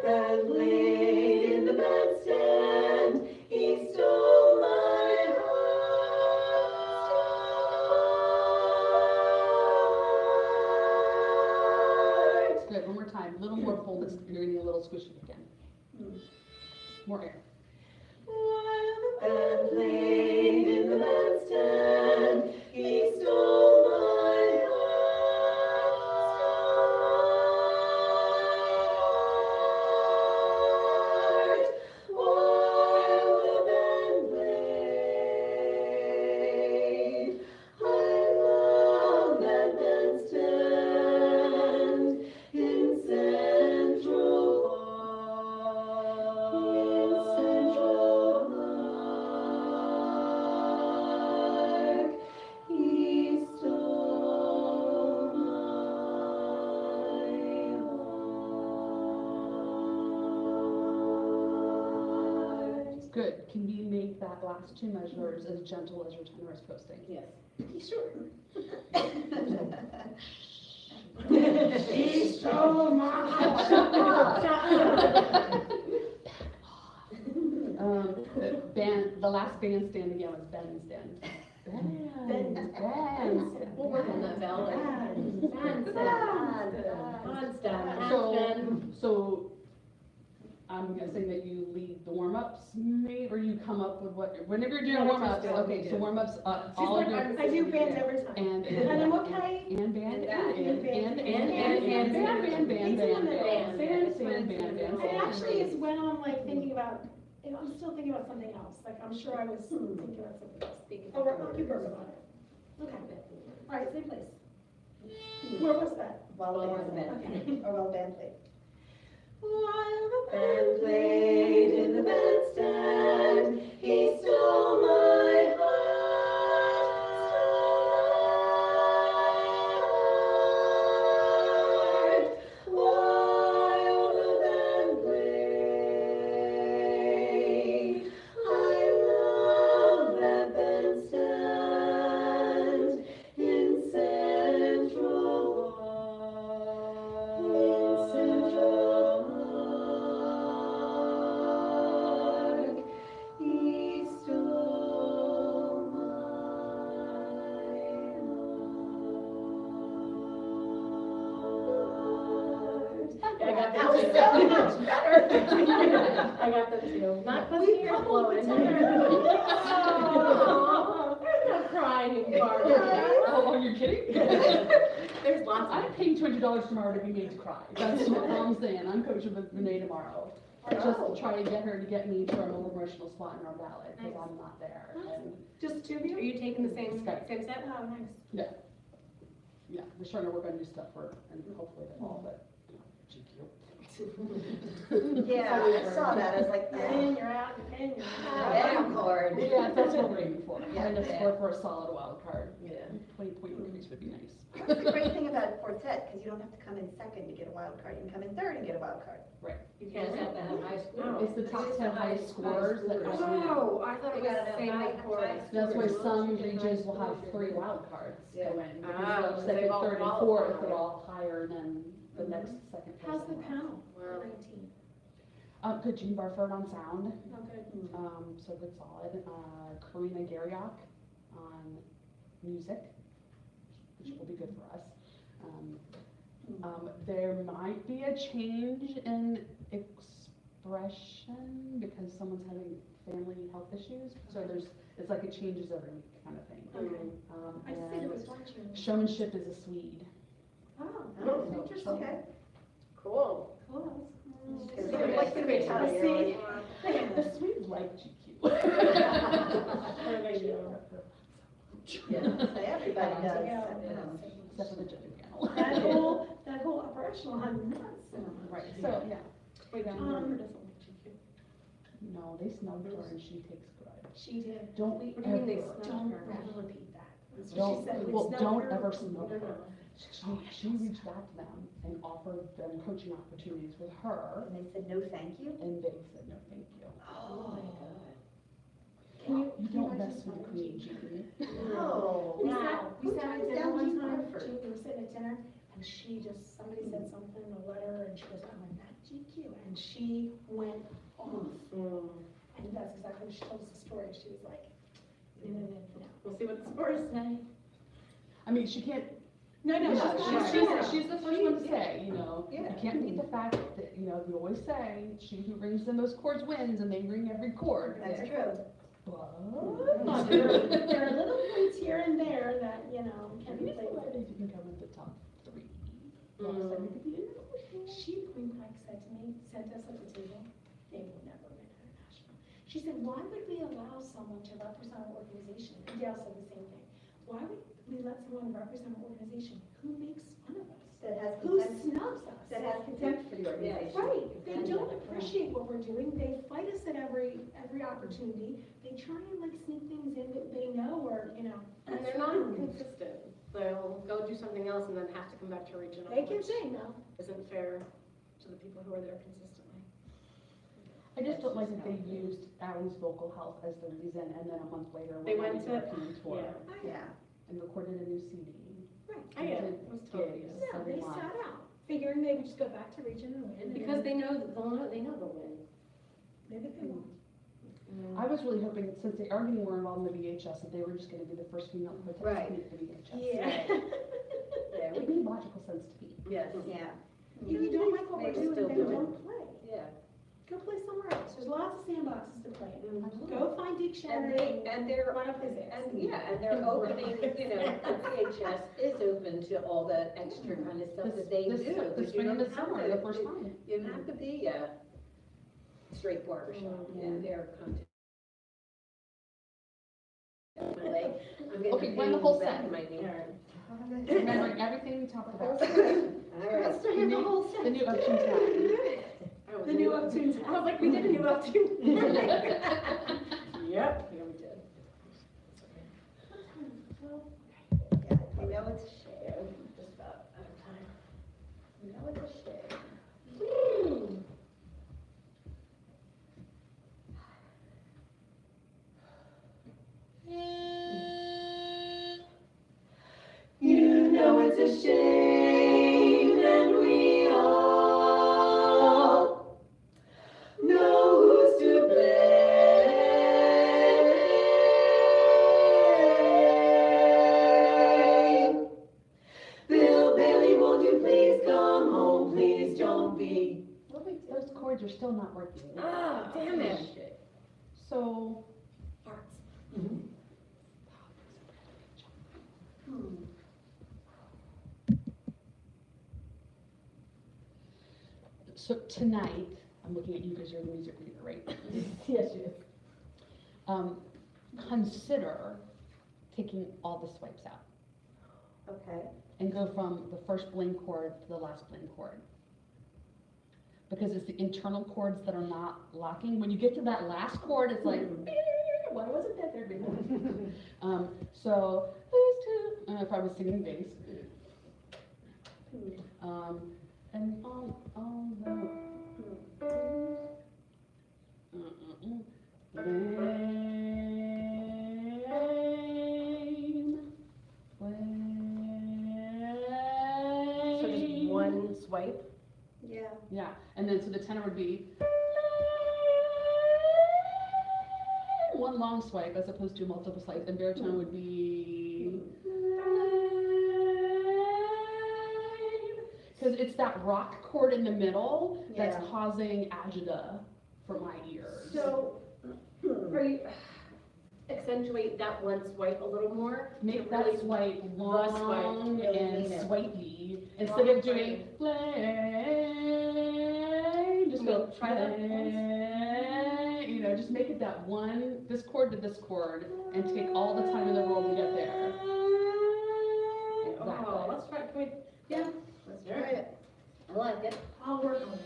Band played in the bandstand, he stole my heart. Good, one more time, a little more fullness, you're gonna need a little squishy again. More air. Band played in the bandstand, he stole my heart. While the band played, I love that bandstand in Central Park. He stole my heart. Good, can we make that last two measures as gentle as your tenor is posting? Yes. Sure. He stole my heart. The last bandstand again was bandstand. Bandstand. We'll work on that, Val. So, I'm guessing that you lead the warm-ups, maybe, or you come up with what, whenever you're doing No, warm-ups, just do it. okay, so warm-ups, She's all like, of your, I do bands every time. and. And then what can I? And band, And and It actually is when I'm like thinking about, I'm still thinking about something else, like I'm sure I was thinking about something else. Oh, I'll keep working on it. Okay, all right, same place. Where was that? While While band the band played. Or while band played. Band played in the bandstand, he stole my heart. While the band played, I love that bandstand in Central Park. He stole my heart. I got That that was too. so much better. I got that too. Not because the air's blowing. I'm not crying anymore. Oh, are you kidding? There's lots I'm of. paying $200 tomorrow to be made to cry. That's what I'm saying. I'm coaching with Renee tomorrow. Just to try to get her to get me to our more emotional spot in our ballad, because I'm not there. And, Just two of Are you? you taking the same Skype. set? Oh, nice. yeah, we're starting to work on new stuff for, and hopefully the fall, but, GQ. Yeah, I saw that, I was like, You're yeah. in, you're out, you're in, you're out. Band chord. Yeah, that's what we're aiming for. Yeah. Trying to score for a solid wild card. Yeah. 20-point increase would be nice. That's the great thing about quartet, because you don't have to come in second to get a wild card, you can come in third and get a wild card. You can't have to have high school. It's the top 10 highest scorers that are. Oh, I thought it You was gotta the same have with chorus. That's why some regions will have 3 wild cards go in, Ah, because so the they've second, all third, and qualified. fourth are all higher than the next, second person. How's the panel? Wow. 19. Good, Jean Barford on sound, Oh, good. so good solid. Karina Garriok on music, which will be good for us. There might be a change in expression because because someone's having family health issues, so it's like it changes every week kind of thing. Okay. I just think it And was watching. showmanship is a Swede. Oh, Oh, interesting. okay. Cool. Cool. It's Mm. like the big house. See? The Swedes like GQ. Everybody does. Yeah. Except for the judging panel. That whole upper echelon, nuts. Right, so, yeah. No, they snubbed her and she takes pride. She did. Don't we What do you mean they ever, Don't her? ever repeat that. That's what don't, she said. We well, snubbed don't her. ever snub No, her. no. She reached out to them and offered them coaching opportunities with her, And they said, no, thank you. and they said, no, thank you. Oh, my You don't mess with Queen Jean. No. We Wow. sat, we Who sat at turns dinner down one Jean time, Crawford? we were sitting at dinner, and she just, somebody said something, a letter, and she goes, I'm in that GQ, and she went off. And that's exactly what she told us the story, she was like, no. We'll see what the scores say. I mean, she can't, No, yeah, she's she's the first one to say, you know, Yeah. you can't beat the fact that, you know, you always say, she who rings the most chords wins, and they ring every chord. That's true. But. There are little points here and there that, you know, can be played with. You can come in the top 3. Well, so you could be in the- She point blank said to me, sent us at the table, they will never win international. She said, why would we allow someone to represent our organization? And Dale said the same thing. Why would we let someone represent our organization who makes fun of us? That has Who contempt, snubs us? that has contempt for the organization. Right, they don't appreciate what we're doing, they fight us at every opportunity, they try and like sneak things in that they know or, you know. And they're not consistent. They'll go do something else and then have to come back to regional. They can which say no. Isn't fair to the people who are there consistently. I just don't like that they used Allie's vocal health as the reason, and then a month later, They went on went the to- European tour Yeah. and recorded a new CD. I get it. It was totally Gigs. Yeah, they every month. sat out, figuring they would just go back to region and win. Because they know that they know they'll win. Maybe they won't. I was really hoping, since they are getting more involved in the VHS, that they were just gonna be the first female quartet to Right. make the VHS. Yeah. Yeah, It made logical sense to me. Yes, Yeah. If you don't like what we're Maybe doing, still then do it. don't play. yeah. Go play somewhere else. There's lots of sandboxes to play in. Go find And dictionary. they're, Why not play there? and they're opening, you know, the VHS is open to all that extra kind of stuff that they do. This but you spring and don't the have summer, to- the first time. You don't have to be a straight barbershop in their content. Anyway, I'm getting Okay, a run the pain whole back set. in my knee. Remembering everything we talked about. All right. The new Upton tab. The new Uptoon. I was like, we did a new Uptoon. Yep, yeah, we did. Yeah, you know it's a shame. Just about out of time. You know it's a shame. You know it's a shame, and we all know who's to blame. Bill Bailey, won't you please come home? Please don't be. Those chords are still not working. Ah, damn it. So, so tonight, I'm looking at you because you're the music reader, right? Yes, yes. Consider taking all the swipes out Okay. and go from the first bling chord to the last bling chord. Because it's the internal chords that are not locking. When you get to that last chord, it's like, why wasn't that there before? So, if I was singing bass, and all the So just one swipe? Yeah. yeah, and then so the tenor would be one long swipe as opposed to multiple swipes, and baritone would be because it's that rock chord in the middle that's Yeah. causing agita for my ears. So, are you, accentuate that one swipe a little more? Make to that really- swipe swipe, long really and mean it. swipey, instead of doing play, just go Try that play, you know, just make it that one, this chord to this chord, and take all the time in the world to get there. Oh, Exactly. let's try, can we, yeah, let's try it. I like it. I'll work on it.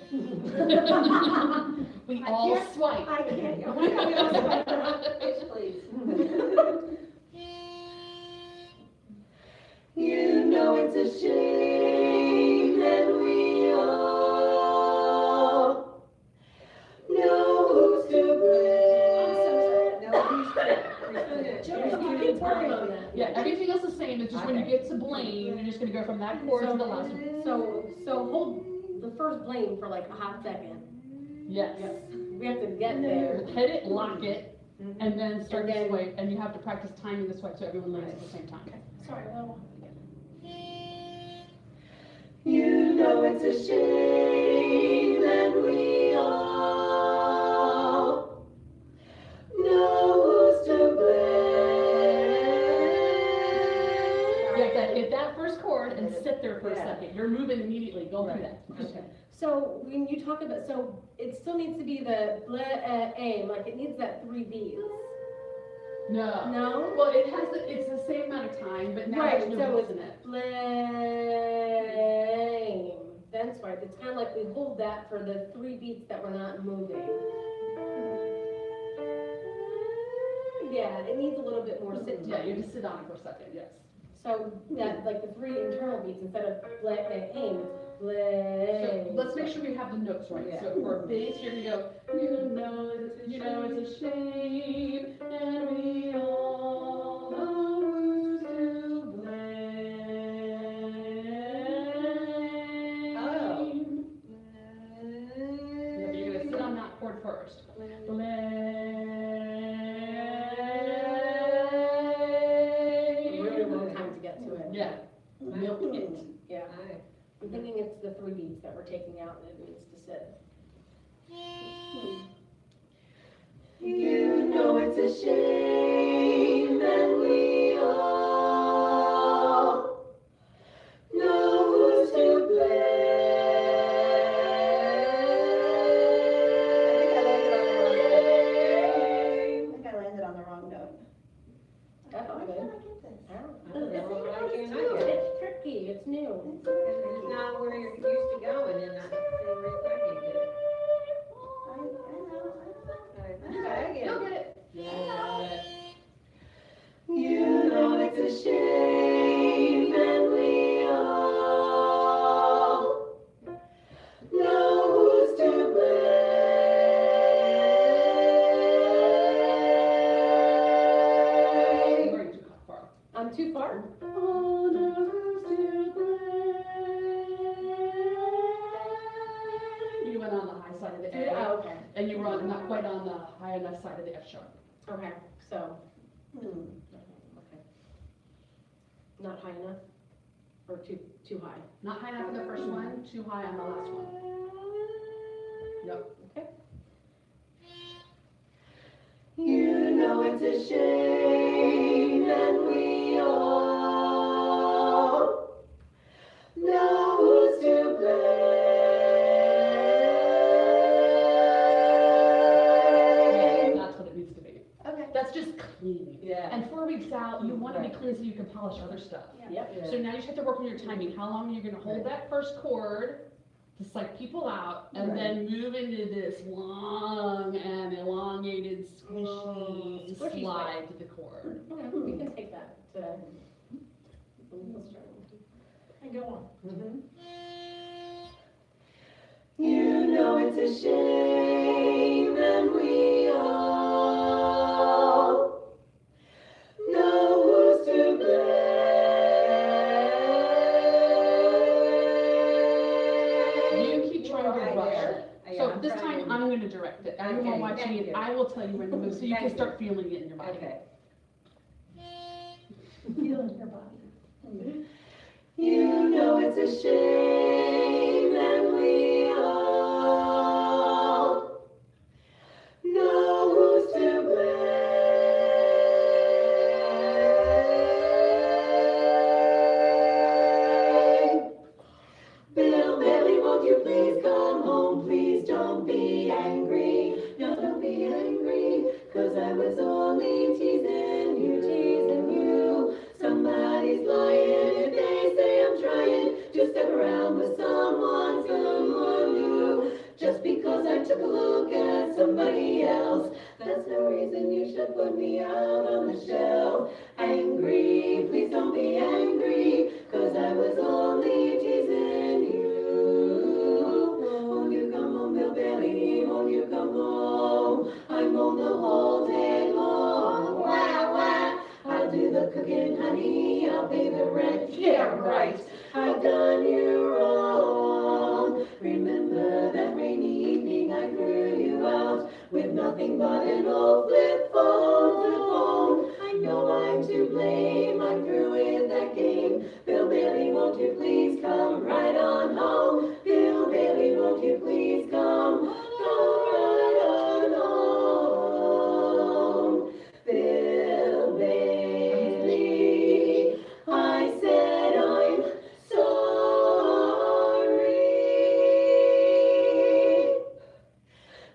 We I all can't- swipe. I can't, yeah, we all swipe. Bitch, please. You know it's a shame that we all know who's to blame. No, he's Just keep working on that. Yeah, everything else the same, it's just when you Okay. get to blame, you're just gonna go from that chord to the last one. So hold the first blame for like a hot second. Yes. We have to get there. Hit it, lock it, and then start And to then- swipe, and you have to practice timing the swipe so everyone lands at the same time. Sorry, no. You know it's a shame that we all know who's to blame. Hit that first chord and sit there for a Yeah. second, you're moving immediately, go through Right. that. Okay. So when you talk about, so it still needs to be the aim, like it needs that 3 beats. No. No? Well, it's the same amount of time, but now Right, there's no so beats it's in it. blame, then swipe. It's kind of like we hold that for the 3 beats that we're not moving. Yeah, it needs a little bit more sit Yeah, time. you just sit on it for a second, yes. So that, like the 3 internal beats, instead of aim, it's So blame. let's make sure we have the notes right. So for bass, here we go. You know it's a shame, and we all know who's to blame. Oh. Yeah, but you're gonna sit on that chord first. Blame. Really long time to get to it. Yeah. Milk it. Yeah. I'm thinking it's the 3 beats that we're taking out and it needs to sit. You know it's a shame that we all know who's to blame. I think I landed on the wrong note. That's all Why good. can't I get this? I don't I don't know, know. why can't I It's get it? It's tricky, it's new. It's not where you're used to going, and that's the reason I can't get it. I know. Okay, I get You'll it. get it. You know it's a shame that we all know who's to blame. We're too far. I'm too far? Oh, no, who's to blame? You went on the high side of the A, Oh, okay. and you were not quite on the high enough side of the F sharp. Okay, so, Hmm. okay. Not high enough? Or too high? Not high enough on the first one, too high on the last one. Yep. Okay. You know it's a shame that we all know who's to blame. That's what it needs to be. Okay. That's just clean. Yeah. And 4 weeks out, you want to be Right. clean so you can polish other stuff. Yep. So now you just have to work on your timing. How long are you gonna hold Right. that first chord to psych people out, and then move into this long and elongated, squishy Squishy slide to the chord. Okay, we can take that today. Let's try. And go on. You know it's a shame that we all know who's to blame. You keep trying to Right rush there. it. Yeah, So I'm this trying. time, I'm gonna direct it. Everyone Okay, watching thank it, you. I will tell you when to move, so you Thank can you. start feeling it in your body. Okay. Feel in your body. You know it's a shame that we all know 'cause I was only teasing you, teasing you. Somebody's lying if they say I'm trying to step around with someone, someone new. Just because I took a look at somebody else, that's no reason you should put me out on the shelf. Angry, please don't be angry, 'cause I was only teasing you. Won't you come home, Bill Bailey, won't you come home? I'm home the whole day long. Wah, wah. I'll do the cooking, honey, I'll pay the rent. Yeah, right, I've done you wrong. Remember that rainy evening I threw you out with nothing but an old flip phone, flip phone. I know I'm to blame, I threw in that game. Bill Bailey, won't you please come right on home? Bill Bailey, won't you please come right on home? Bill Bailey, I said I'm sorry,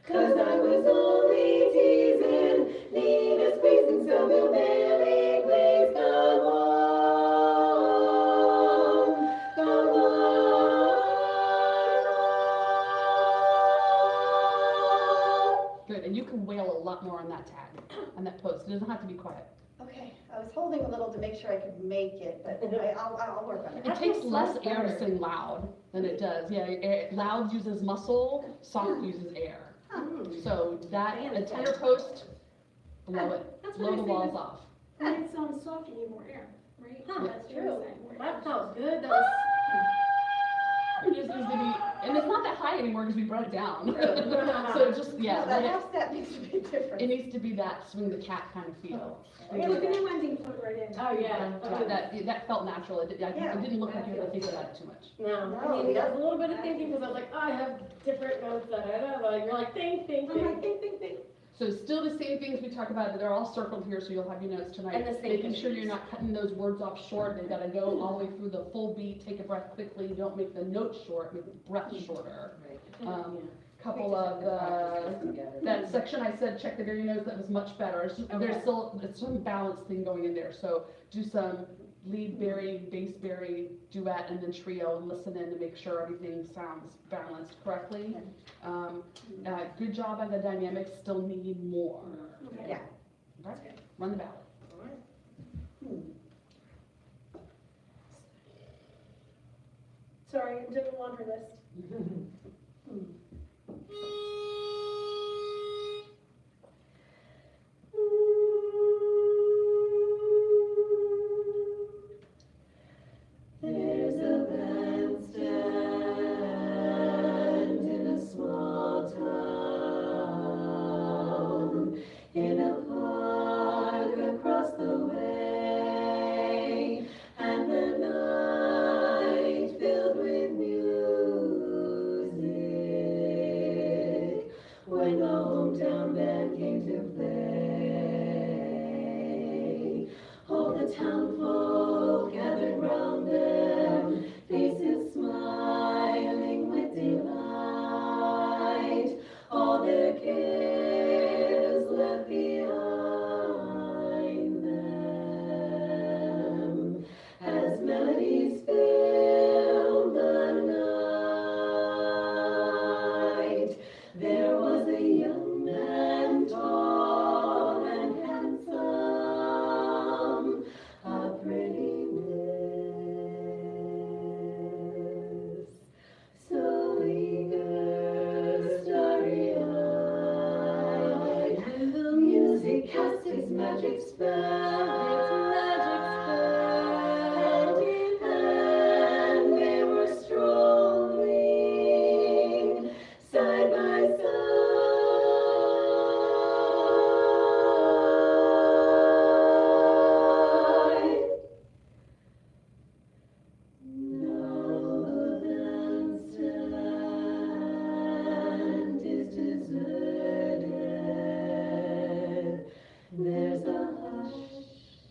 'cause I was only teasing, need a squeezing, so Bill Bailey, please come home, come home. Good, and you can wail a lot more on that tag, on that post. It doesn't have to be quiet. Okay, I was holding a little to make sure I could make it, but I'll work on it. It takes less air to sing loud than it does. Yeah, loud uses muscle, soft uses air. So that, a tenor post, blow it, That's blow what the I say walls with- off. When it sounds soft, you need more air, right? Huh, That's true. what I'm saying, more air. That felt good, that was. It just needs to be, and it's not that high anymore because we brought it down. So just, yeah, No, that half step needs to be different. it needs to be that swing the cat kind of feel. Yeah, look at the Wendy put right in. Oh, yeah. That felt natural. It didn't look like you had to think about it too much. No, I mean, there was a little bit of thinking, because I was like, oh, I have different notes that I don't know, you're like, think. I'm like, think. So still the same things we talked about, they're all circled here, so you'll have your notes tonight. And the same Making sure things. you're not cutting those words off short, they've gotta go all the way through the full beat, take a breath quickly, don't make the note short, make the breath shorter. Couple of, that section I said, check the very notes, that was much better. There's still, some balance thing going in there, so do some lead bari, bass bari, duet, and then trio, and listen in to make sure everything sounds balanced correctly. Good job on the dynamics, still need more. Okay. Yeah. Okay, run the ballot. Sorry, I'm doing a laundry list. There's a bandstand in a small town, in a park across the way, and the night filled with music, when the hometown band came to play. All the town folk gathered round them, faces smiling with delight. All their cares left behind them, as melodies filled the night. There was a young man, tall and handsome, a pretty miss, so eager, starry-eyed. The music cast its magic spell, and they were strolling side by side. Now the bandstand is deserted. There's a hush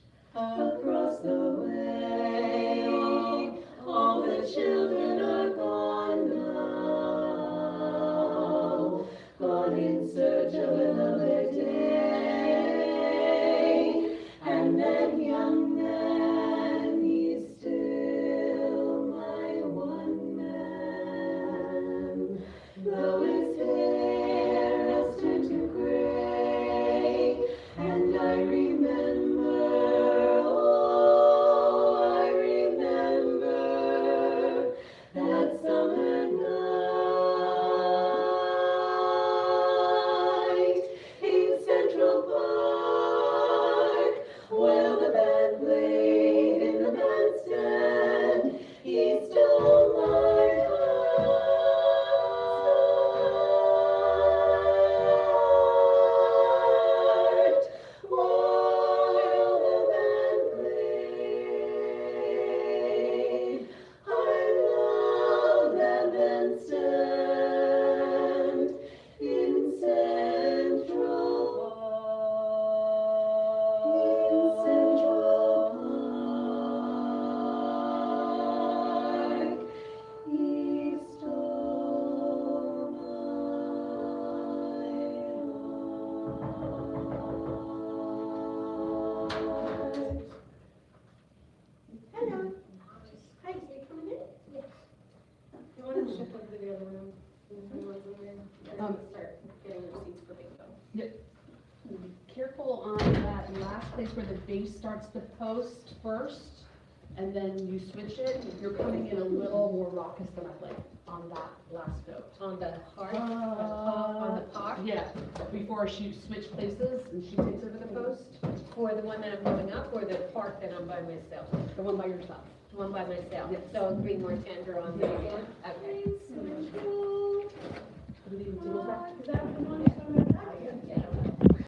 Careful on that last place where the base starts to post first, and then you switch it. You're coming in a little more raucous than I'd like on that last note. On the heart, on the part, Yeah, before she switch places and she takes over the post, for the one that I'm going up, or the part that I'm by myself? the one by yourself. The one by myself, Yes. so it'll be more tender on the one? Okay. Everything feels back. Is that the one you're talking about?